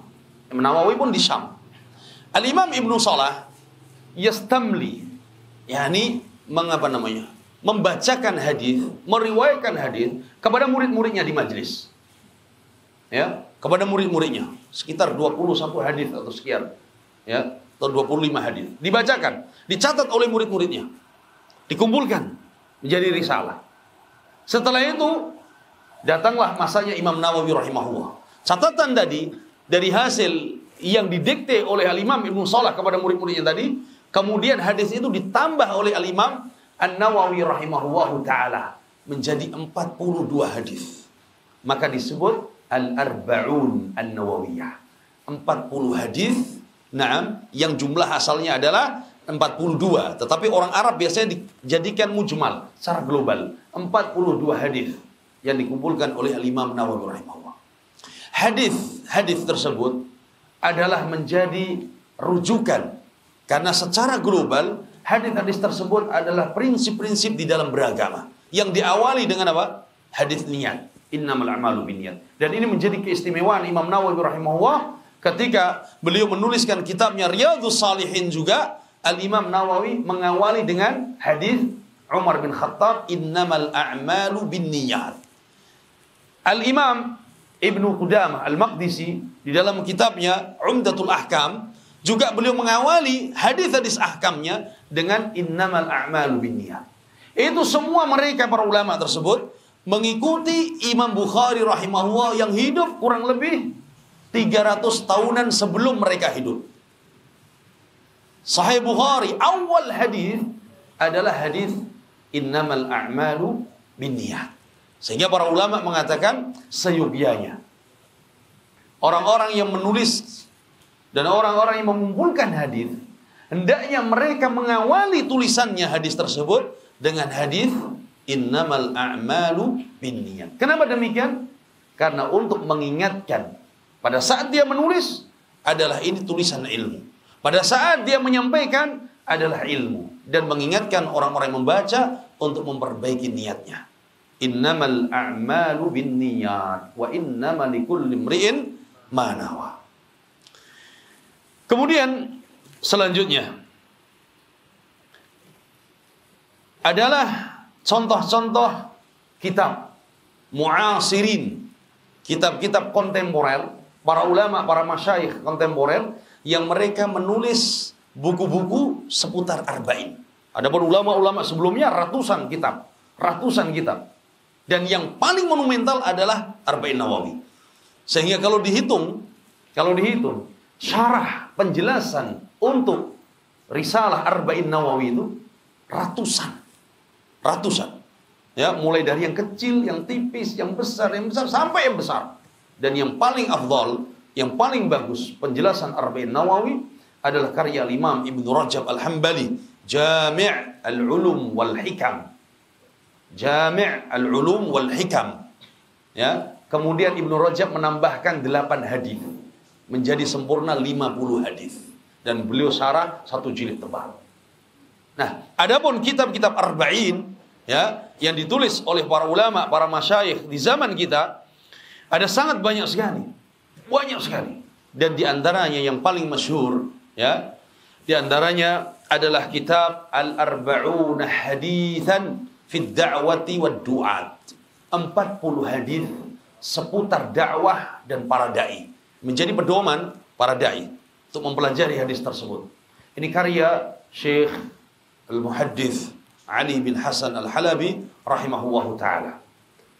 Imam Nawawi pun di Syam. Al-Imam Ibnu Salah yastamli, yakni membacakan hadis, meriwayatkan hadis kepada murid-muridnya di majlis. Ya, kepada murid-muridnya sekitar 21 hadis atau sekian, ya, atau 25 hadis dibacakan, dicatat oleh murid-muridnya, dikumpulkan menjadi risalah. Setelah itu datanglah masanya Imam Nawawi rahimahullah. Catatan tadi dari hasil yang didikte oleh Al-Imam Ibnu Salah kepada murid-muridnya tadi, kemudian hadis itu ditambah oleh Al-Imam An-Nawawi rahimahullahu taala menjadi 42 hadis. Maka disebut Al-Arba'un An-Nawawiyah. 40 hadis, yang jumlah asalnya adalah 42, tetapi orang Arab biasanya dijadikan mujmal secara global. 42 hadis yang dikumpulkan oleh Al-Imam Nawawi rahimahullah. Hadis tersebut adalah menjadi rujukan karena secara global hadis-hadis tersebut adalah prinsip-prinsip di dalam beragama yang diawali dengan apa? Hadis niat. Innamal a'malu binniyat. Dan ini menjadi keistimewaan Imam Nawawi rahimahullah ketika beliau menuliskan kitabnya Riyadhus Shalihin juga. Al-Imam Nawawi mengawali dengan hadis Umar bin Khattab, innamal a'malu binniyat. Al-Imam Ibnu Qudamah Al-Maqdisi di dalam kitabnya Umdatul Ahkam juga beliau mengawali hadis-hadis ahkamnya dengan innamal a'malu binniyat. Itu semua mereka para ulama tersebut mengikuti Imam Bukhari rahimahullah yang hidup kurang lebih 300 tahunan sebelum mereka hidup. Sahih Bukhari awal hadis adalah hadis innamal a'malu binniyat. Sehingga para ulama mengatakan seyogianya orang-orang yang menulis dan orang-orang yang mengumpulkan hadis hendaknya mereka mengawali tulisannya hadis tersebut dengan hadis innamal a'malu binniyat. Kenapa demikian? Karena untuk mengingatkan pada saat dia menulis adalah ini tulisan ilmu. Pada saat dia menyampaikan adalah ilmu dan mengingatkan orang-orang yang membaca untuk memperbaiki niatnya. Innamal a'malu binniyat wa innamal likulli imri'in ma nawa. Kemudian selanjutnya adalah contoh-contoh kitab mu'asirin, kitab-kitab kontemporer, para ulama, para masyayikh kontemporer yang mereka menulis buku-buku seputar arba'in. Adapun ulama-ulama sebelumnya ratusan kitab. Dan yang paling monumental adalah Arba'in Nawawi. Sehingga kalau dihitung syarah penjelasan untuk risalah Arba'in Nawawi itu ratusan. Ya, mulai dari yang kecil, yang tipis, yang besar sampai yang besar. Dan yang paling afdal, yang paling bagus penjelasan Arba'in Nawawi adalah karya Imam Ibnu Rajab Al-Hambali, Jami' Al-Ulum wal Hikam. Jami' Al-Ulum wal Hikam. Ya, kemudian Ibnu Rajab menambahkan 8 hadis menjadi sempurna 50 hadis dan beliau syarah 1 jilid tebal. Nah, adapun kitab-kitab arba'in ya yang ditulis oleh para ulama, para masyayikh di zaman kita ada sangat banyak sekali. Dan di antaranya yang paling masyhur ya, di antaranya adalah kitab Al-Arba'una Haditsan fid da'wati wad du'at. 40 hadis seputar dakwah dan para dai. Menjadi pedoman para dai untuk mempelajari hadis tersebut. Ini karya Syekh Al-Muhaddits Ali bin Hasan Al-Halabi rahimahullahu taala.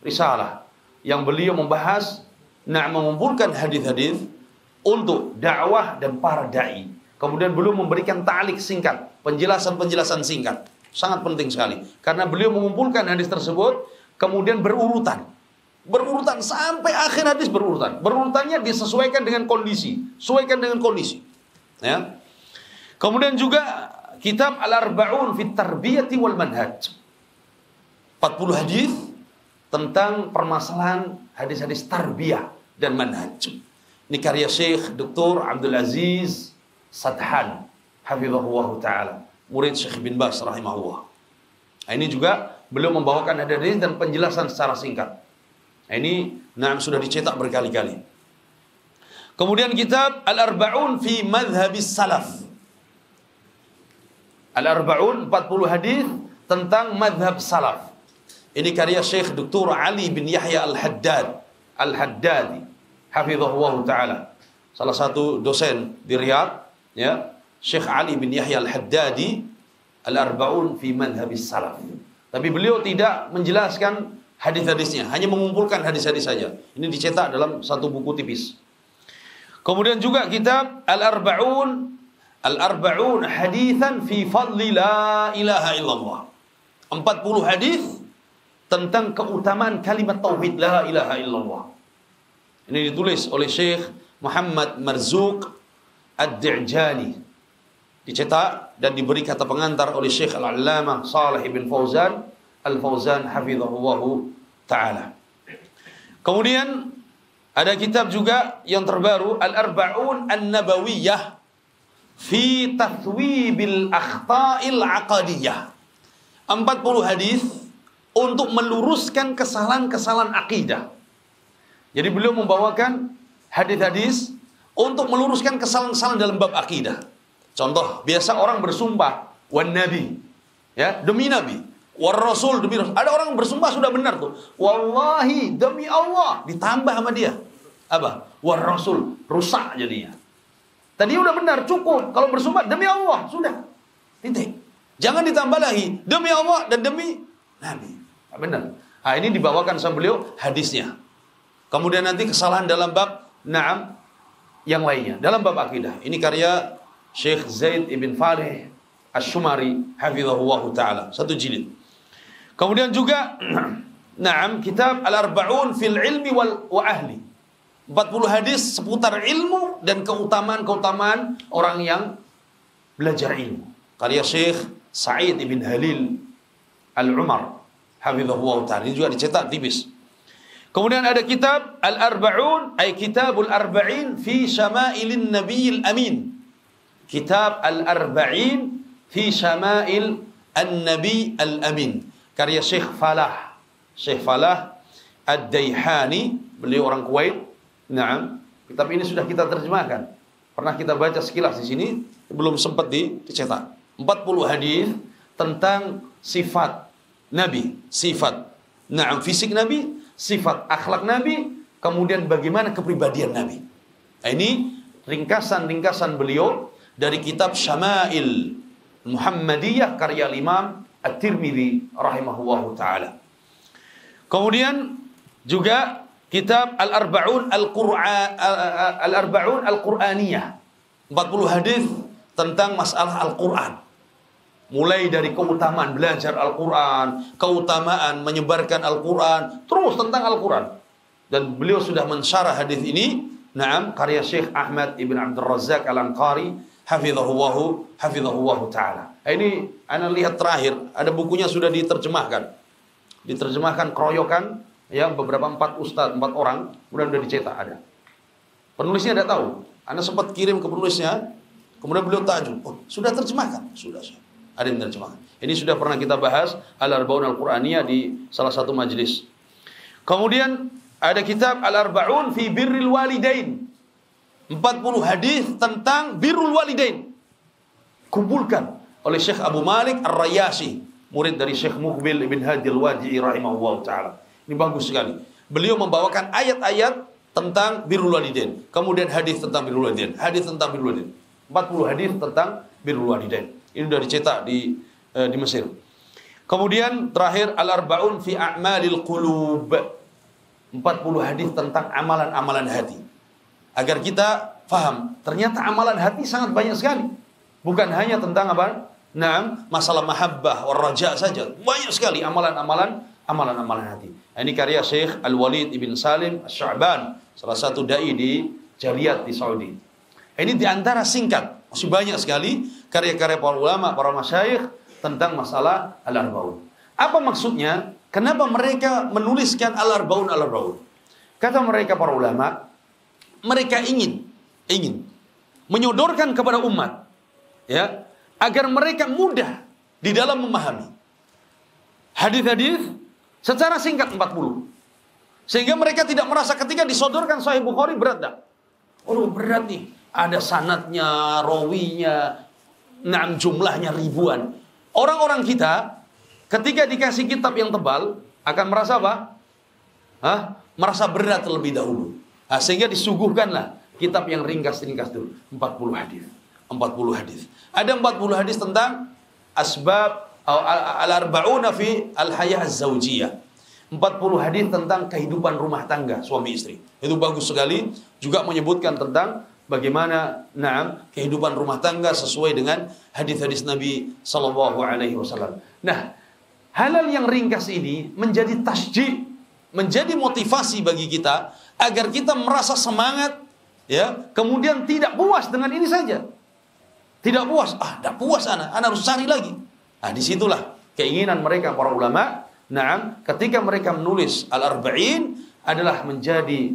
Risalah yang beliau membahas mengumpulkan hadis-hadis untuk dakwah dan para dai. Kemudian beliau memberikan ta'liq singkat, penjelasan-penjelasan singkat. Sangat penting sekali karena beliau mengumpulkan hadis tersebut kemudian berurutan sampai akhir hadis berurutan. Berurutannya disesuaikan dengan kondisi, ya. Kemudian juga kitab Al-Arba'un fit Tarbiyati wal Manhaj. 40 hadis tentang permasalahan hadis-hadis tarbiyah dan manhaj. Ini karya Syekh Dr. Abdul Aziz Sadhan hafizahullah taala, murid Syekh bin Baz rahimahullah. Ini juga beliau membawakan hadis dan penjelasan secara singkat. Ini sudah dicetak berkali-kali. Kemudian kitab Al-Arba'un fi Madhhabis Salaf. Al-Arba'un 40 hadis tentang madhab salaf. Ini karya Syekh Dr. Ali bin Yahya Al-Haddadi hafizahullah taala. Salah satu dosen di Riyadh, ya, Syekh Ali bin Yahya Al-Haddadi, Al-Arba'un fi Madhhabis Salaf. Tapi beliau tidak menjelaskan hadis-hadisnya, hanya mengumpulkan hadis-hadis saja. Ini dicetak dalam satu buku tipis. Kemudian juga kitab Al-Arba'un hadithan fi fadli la ilaha illallah. 40 hadis tentang keutamaan kalimat tauhid la ilaha illallah. Ini ditulis oleh Syekh Muhammad Marzuq Ad-Di'jani. Dicetak dan diberi kata pengantar oleh Syekh Al-Allamah Shalih bin Fauzan Al-Fauzan hafizahullahu ta'ala. Kemudian ada kitab juga yang terbaru Al-Arba'un An-Nabawiyah fi tathwibil akhta'il aqadiyah. 40 hadis untuk meluruskan kesalahan-kesalahan akidah. Jadi beliau membawakan hadis-hadis untuk meluruskan kesalahan-kesalahan dalam bab akidah. Contoh, biasa orang bersumpah wan nabi, ya, demi nabi, war rasul demi rasul. Ada orang bersumpah sudah benar tuh. Wallahi demi Allah, ditambah sama dia. Apa? War rasul, rusak jadinya. Tadi udah benar, cukup. Kalau bersumpah demi Allah, sudah. Titik. Jangan ditambah lagi demi Allah dan demi nabi. Benar. Nah, ini dibawakan sama beliau hadisnya. Kemudian nanti kesalahan dalam bab yang lainnya dalam bab akidah. Ini karya Syekh Zaid ibn Falih Asy-Syumari hafizahullah taala, satu jilid. Kemudian juga kitab Al-Arba'un fil ilmi wa ahli. 40 hadis seputar ilmu dan keutamaan orang yang belajar ilmu. Karya Syekh Sa'id ibn Halil Al-Umar hafizahullah taala. Ini juga dicetak tipis. Kemudian ada kitab Al-Arba'un, ay Kitabul Arba'in fi Syama'ilin Nabiyil Amin. Kitab Al-Arba'in fi Syama'il An-Nabi Al-Amin. Karya Syekh Falah Ad-Dayhani, beliau orang Kuwait. Kitab ini sudah kita terjemahkan. Pernah kita baca sekilas di sini, belum sempat dicetak. 40 hadis tentang sifat Nabi, fisik Nabi, sifat akhlak Nabi, kemudian bagaimana kepribadian Nabi. Nah, ini ringkasan beliau dari kitab Syama'il Muhammadiyah karya Imam At-Tirmidzi rahimahullahu taala. Kemudian juga kitab Al-Arba'un Al-Qur'aniyah. 40 hadis tentang masalah Al-Qur'an. Mulai dari keutamaan belajar Al-Quran, keutamaan menyebarkan Al-Quran, terus tentang Al-Quran. Dan beliau sudah mensyarah hadis ini, karya Syekh Ahmad ibn Abdul Razak Al-Anqari, hafizahullahu ta'ala. Ini ana lihat terakhir, ada bukunya sudah diterjemahkan. Diterjemahkan keroyokan, ya, beberapa 4 orang, kemudian sudah dicetak ada. Penulisnya tidak tahu. Ana sempat kirim ke penulisnya, kemudian beliau takjub, oh, sudah terjemahkan, sudah. Ada yang terjemahkan. Ini sudah pernah kita bahas Al-Arba'un Al-Qur'aniyah di salah satu majelis. Kemudian ada kitab Al-Arba'un fi Birril Walidain. 40 hadis tentang Birrul Walidain. Kumpulkan oleh Syekh Abu Malik Ar-Rayyashi murid dari Syekh Muqbil ibn Hadi al-Wadi'i rahimahullah ta'ala. Ini bagus sekali. Beliau membawakan ayat-ayat tentang birrul walidain, kemudian hadis tentang birrul walidain, hadis tentang birrul walidain. 40 hadis tentang birrul walidain. Ini sudah dicetak di Mesir. Kemudian terakhir al-arba'un fi a'malil qulub. 40 hadis tentang amalan-amalan hati. Agar kita faham, ternyata amalan hati sangat banyak sekali. Bukan hanya tentang apa? Masalah mahabbah war raja saja. Banyak sekali amalan-amalan hati. Ini karya Syekh Al-Walid ibn Salim Asy-Sya'ban, salah satu dai di Jariyat di Saudi. Ini diantara singkat, masih banyak sekali karya-karya para ulama, para masyayikh tentang masalah al-arbaun. Apa maksudnya? Kenapa mereka menuliskan al-arbaun? Kata mereka para ulama, mereka ingin menyodorkan kepada umat, ya, agar mereka mudah di dalam memahami hadis-hadis secara singkat 40. Sehingga mereka tidak merasa ketika disodorkan Sahih Bukhari berat dah. Oh, berat nih. Ada sanadnya, rawinya, jumlahnya ribuan. Orang-orang kita ketika dikasih kitab yang tebal akan merasa apa? Merasa berat terlebih dahulu. Sehingga disuguhkanlah kitab yang ringkas-ringkas dulu. 40 hadis. 40 hadis. Ada 40 hadis tentang asbab al-arba'una fi al-hayah az-zawjiyah. 40 hadis tentang kehidupan rumah tangga suami istri. Itu bagus sekali. Juga menyebutkan tentang bagaimana kehidupan rumah tangga sesuai dengan hadis-hadis Nabi sallallahu alaihi wasallam. Nah, halal yang ringkas ini menjadi tasjid, menjadi motivasi bagi kita agar kita merasa semangat, ya. Kemudian tidak puas dengan ini saja. Tidak puas, tidak puas anak harus cari lagi. Disitulah keinginan mereka para ulama. Ketika mereka menulis Al-Arba'in adalah menjadi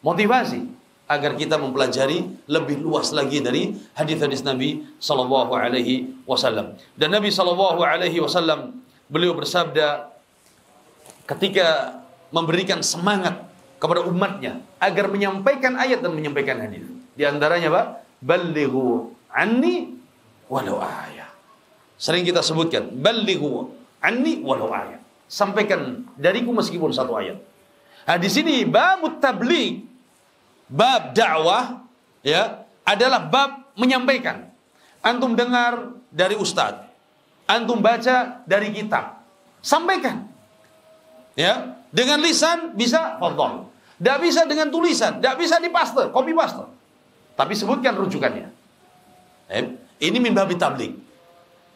motivasi agar kita mempelajari lebih luas lagi dari hadis-hadis Nabi sallallahu alaihi wasallam. Dan Nabi sallallahu alaihi wasallam beliau bersabda ketika memberikan semangat kepada umatnya agar menyampaikan ayat dan menyampaikan hadis. Di antaranya apa? Ballighu anni walau ayat. Sering kita sebutkan, ballighu anni walau ayat. Sampaikan dariku meskipun satu ayat. Di sini bab tabligh, bab dakwah, ya, adalah bab menyampaikan. Antum dengar dari ustaz, antum baca dari kitab, sampaikan. Ya, dengan lisan bisa fadhal. Tidak bisa dengan tulisan, tidak bisa dipaste, copy paste. Tapi sebutkan rujukannya. Ini min babi tabligh.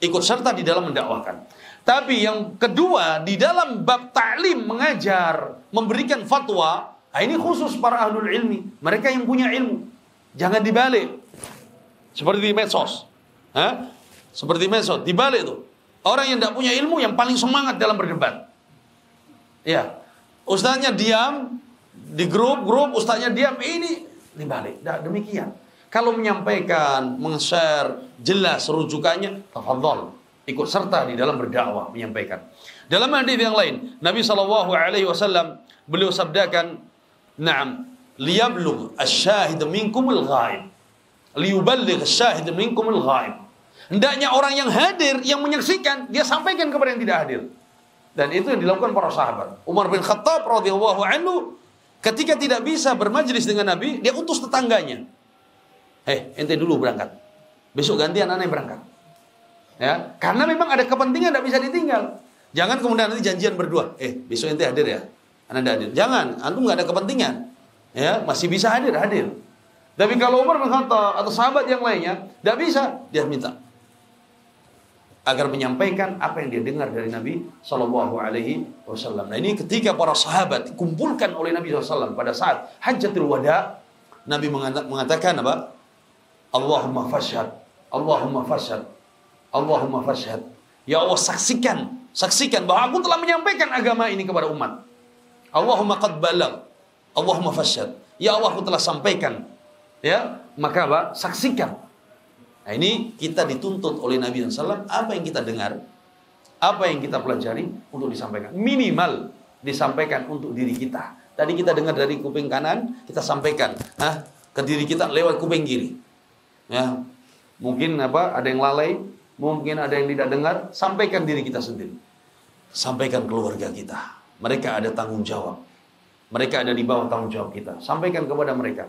Ikut serta di dalam mendakwahkan. Tapi yang kedua, di dalam bab ta'lim, mengajar, memberikan fatwa, ini khusus para ahlul ilmi, mereka yang punya ilmu. Jangan dibalik. Seperti di medsos. Seperti medsos, dibalik tuh. Orang yang tidak punya ilmu yang paling semangat dalam berdebat. Ya, ustaznya diam di grup ustaznya diam, ini dibalik. Tidak demikian. Kalau menyampaikan, meng-share jelas rujukannya, tafadhol, ikut serta di dalam berdakwah, menyampaikan. Dalam hadis yang lain, Nabi sallallahu alaihi wasallam beliau sabdakan, "Na'am, liyablugh asy-syahid minkumul ghaib, liyuballigh asy-syahid minkumul ghaib." Hendaknya orang yang hadir, yang menyaksikan, dia sampaikan kepada yang tidak hadir. Dan itu yang dilakukan para sahabat. Umar bin Khattab radhiyallahu anhu ketika tidak bisa bermajlis dengan Nabi, dia utus tetangganya. Ente dulu berangkat. Besok gantian aneh berangkat. Ya, karena memang ada kepentingan tidak bisa ditinggal. Jangan kemudian nanti janjian berdua. Besok ente hadir ya. Anda tidak hadir. Jangan, antum nggak ada kepentingan. Ya, masih bisa hadir. Tapi kalau Umar bin Khattab atau sahabat yang lainnya tidak bisa, dia minta agar menyampaikan apa yang dia dengar dari Nabi sallallahu alaihi wasallam. Nah, ini ketika para sahabat dikumpulkan oleh Nabi SAW pada saat Hajjatul Wada, Nabi mengatakan apa? Allahumma fashhad, Allahumma fashhad, Allahumma fashhad. Ya Allah, saksikan bahwa aku telah menyampaikan agama ini kepada umat. Allahumma qad balagh, Allahumma fashhad. Ya Allah, aku telah sampaikan. Ya, maka apa? Saksikan. Nah, ini kita dituntut oleh Nabi SAW, apa yang kita dengar, apa yang kita pelajari untuk disampaikan. Minimal disampaikan untuk diri kita. Tadi kita dengar dari kuping kanan, kita sampaikan ke diri kita lewat kuping kiri. Ya, mungkin ada yang lalai, mungkin ada yang tidak dengar, sampaikan diri kita sendiri. Sampaikan keluarga kita. Mereka ada tanggung jawab. Mereka ada di bawah tanggung jawab kita. Sampaikan kepada mereka.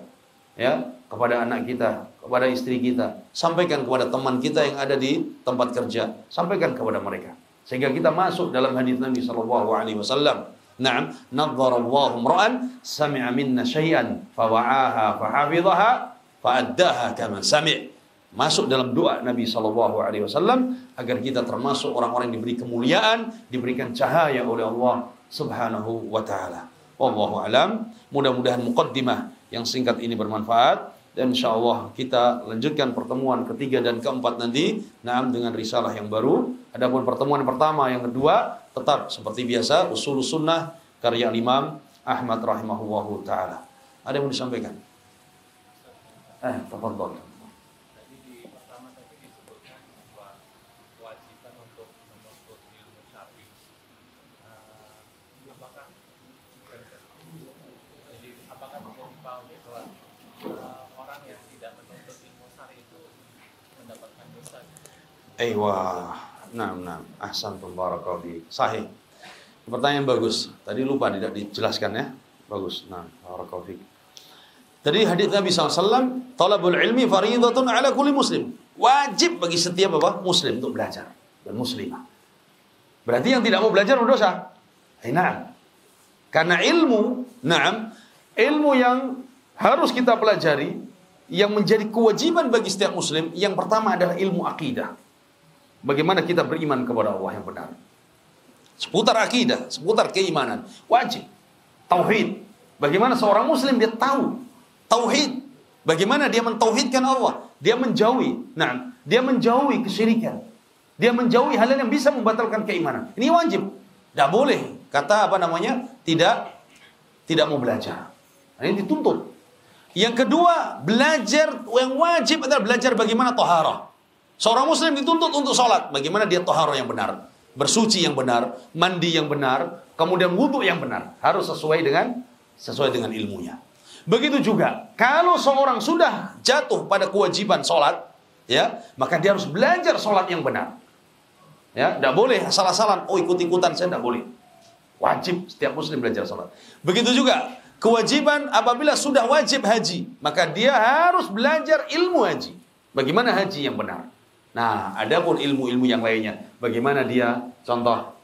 Ya, kepada anak kita, kepada istri kita. Sampaikan kepada teman kita yang ada di tempat kerja. Sampaikan kepada mereka. Sehingga kita masuk dalam hadis Nabi SAW. Naam, nadharallahu imra'an sami'a minna syai'an fawa'aha fahafidhaha fa'addaha kama sami'. Masuk dalam doa Nabi SAW agar kita termasuk orang-orang yang diberi kemuliaan, diberikan cahaya oleh Allah Subhanahu wa ta'ala. Wallahu alam. Mudah-mudahan muqaddimah yang singkat ini bermanfaat, dan insyaallah kita lanjutkan pertemuan ketiga dan keempat nanti, naam, dengan risalah yang baru. Adapun pertemuan pertama yang kedua tetap seperti biasa usul sunnah karya Imam Ahmad rahimahullahu taala. Ada yang mau disampaikan? Tafadhol. Tadi di pertama tadi disebutkan bahwa kewajiban untuk menuntut ilmu syar'i. Apakah menjadi bahwa orang yang tidak menuntut ilmu syar'i itu mendapatkan dosa? Ahsantum barakallahu. Sahih. Pertanyaan bagus. Tadi lupa tidak dijelaskan ya. Bagus. Barakallahu. Tadi hadis Nabi SAW, talabul ilmi fariidatun ala kulli muslim. Wajib bagi setiap muslim untuk belajar dan muslimah. Berarti yang tidak mau belajar berdosa. Na'am. Karena ilmu yang harus kita pelajari, yang menjadi kewajiban bagi setiap muslim, yang pertama adalah ilmu akidah. Bagaimana kita beriman kepada Allah yang benar. Seputar akidah, seputar keimanan. Wajib. Tauhid. Bagaimana seorang muslim dia tahu tauhid. Bagaimana dia mentauhidkan Allah. Dia menjauhi. Dia menjauhi kesyirikan. Dia menjauhi hal yang bisa membatalkan keimanan. Ini wajib. Tidak boleh. Kata tidak mau belajar. Ini dituntut. Yang kedua, belajar yang wajib adalah belajar bagaimana taharah. Seorang muslim dituntut untuk sholat. Bagaimana dia taharah yang benar. Bersuci yang benar. Mandi yang benar. Kemudian wudu yang benar. Harus sesuai dengan ilmunya. Begitu juga, kalau seorang sudah jatuh pada kewajiban sholat, ya, maka dia harus belajar sholat yang benar. Ya, tidak boleh asal-asalan, ikut-ikutan, saya tidak boleh. Wajib setiap muslim belajar sholat. Begitu juga, kewajiban apabila sudah wajib haji, maka dia harus belajar ilmu haji. Bagaimana haji yang benar. Nah, adapun ilmu-ilmu yang lainnya, bagaimana dia, contoh,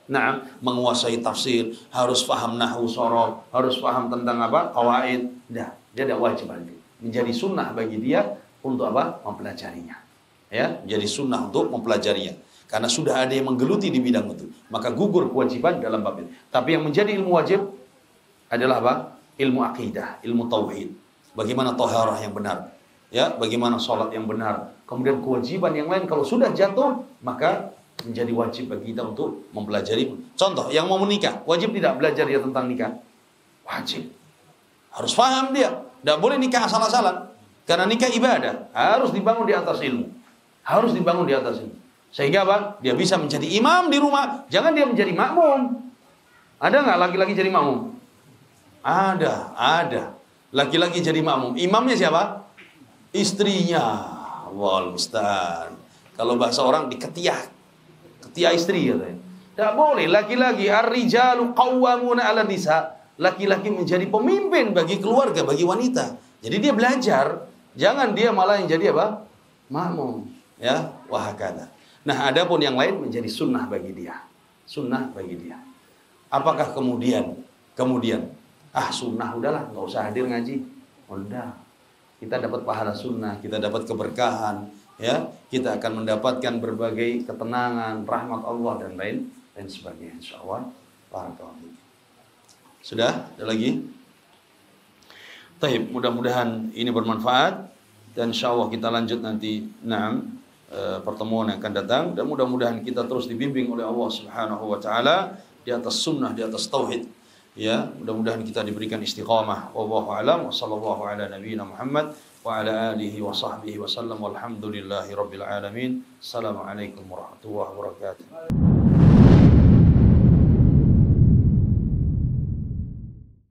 menguasai tafsir, harus paham nahwu sorof, harus paham tentang qawaid. Dia tidak wajib lagi. Menjadi sunnah bagi dia untuk mempelajarinya. Ya, menjadi sunnah untuk mempelajarinya. Karena sudah ada yang menggeluti di bidang itu, maka gugur kewajiban dalam bab itu. Tapi yang menjadi ilmu wajib adalah ilmu akidah, ilmu tauhid. Bagaimana taharah yang benar, ya, bagaimana sholat yang benar. Kemudian kewajiban yang lain kalau sudah jatuh, maka menjadi wajib bagi kita untuk mempelajari. Contoh, yang mau menikah, wajib tidak belajar dia tentang nikah? Wajib. Harus paham dia. Tidak boleh nikah asal-asalan. Karena nikah ibadah. Harus dibangun di atas ilmu. Harus dibangun di atas ilmu. Sehingga dia bisa menjadi imam di rumah. Jangan dia menjadi makmum. Ada nggak laki-laki jadi makmum? Ada. Laki-laki jadi makmum. Imamnya siapa? Istrinya. Wal musta'an. Kalau bahasa orang diketiah. Ketiah istri katanya. Tidak boleh. Laki-laki. Ar-rijalu qawwamuna 'ala nisa. Laki-laki menjadi pemimpin bagi keluarga, bagi wanita. Jadi dia belajar. Jangan dia malah yang jadi makmum. Ya, wahakada. Nah, adapun yang lain menjadi sunnah bagi dia. Sunnah bagi dia. Apakah kemudian sunnah udahlah, nggak usah hadir ngaji. Udah. Kita dapat pahala sunnah, kita dapat keberkahan, ya. Kita akan mendapatkan berbagai ketenangan, rahmat Allah dan lain sebagainya, insyaallah. Barakallahu. Sudah? Ada lagi? Baik, mudah-mudahan ini bermanfaat dan insyaallah kita lanjut nanti pertemuan yang akan datang, dan mudah-mudahan kita terus dibimbing oleh Allah Subhanahu wa taala di atas sunnah, di atas tauhid. Ya, mudah-mudahan kita diberikan istiqamah. Wallahu a'lam wa sallallahu ala nabiyyina Muhammad wa ala alihi wa sahbihi wa sallam walhamdulillahi rabbil alamin. Assalamualaikum warahmatullahi wabarakatuh.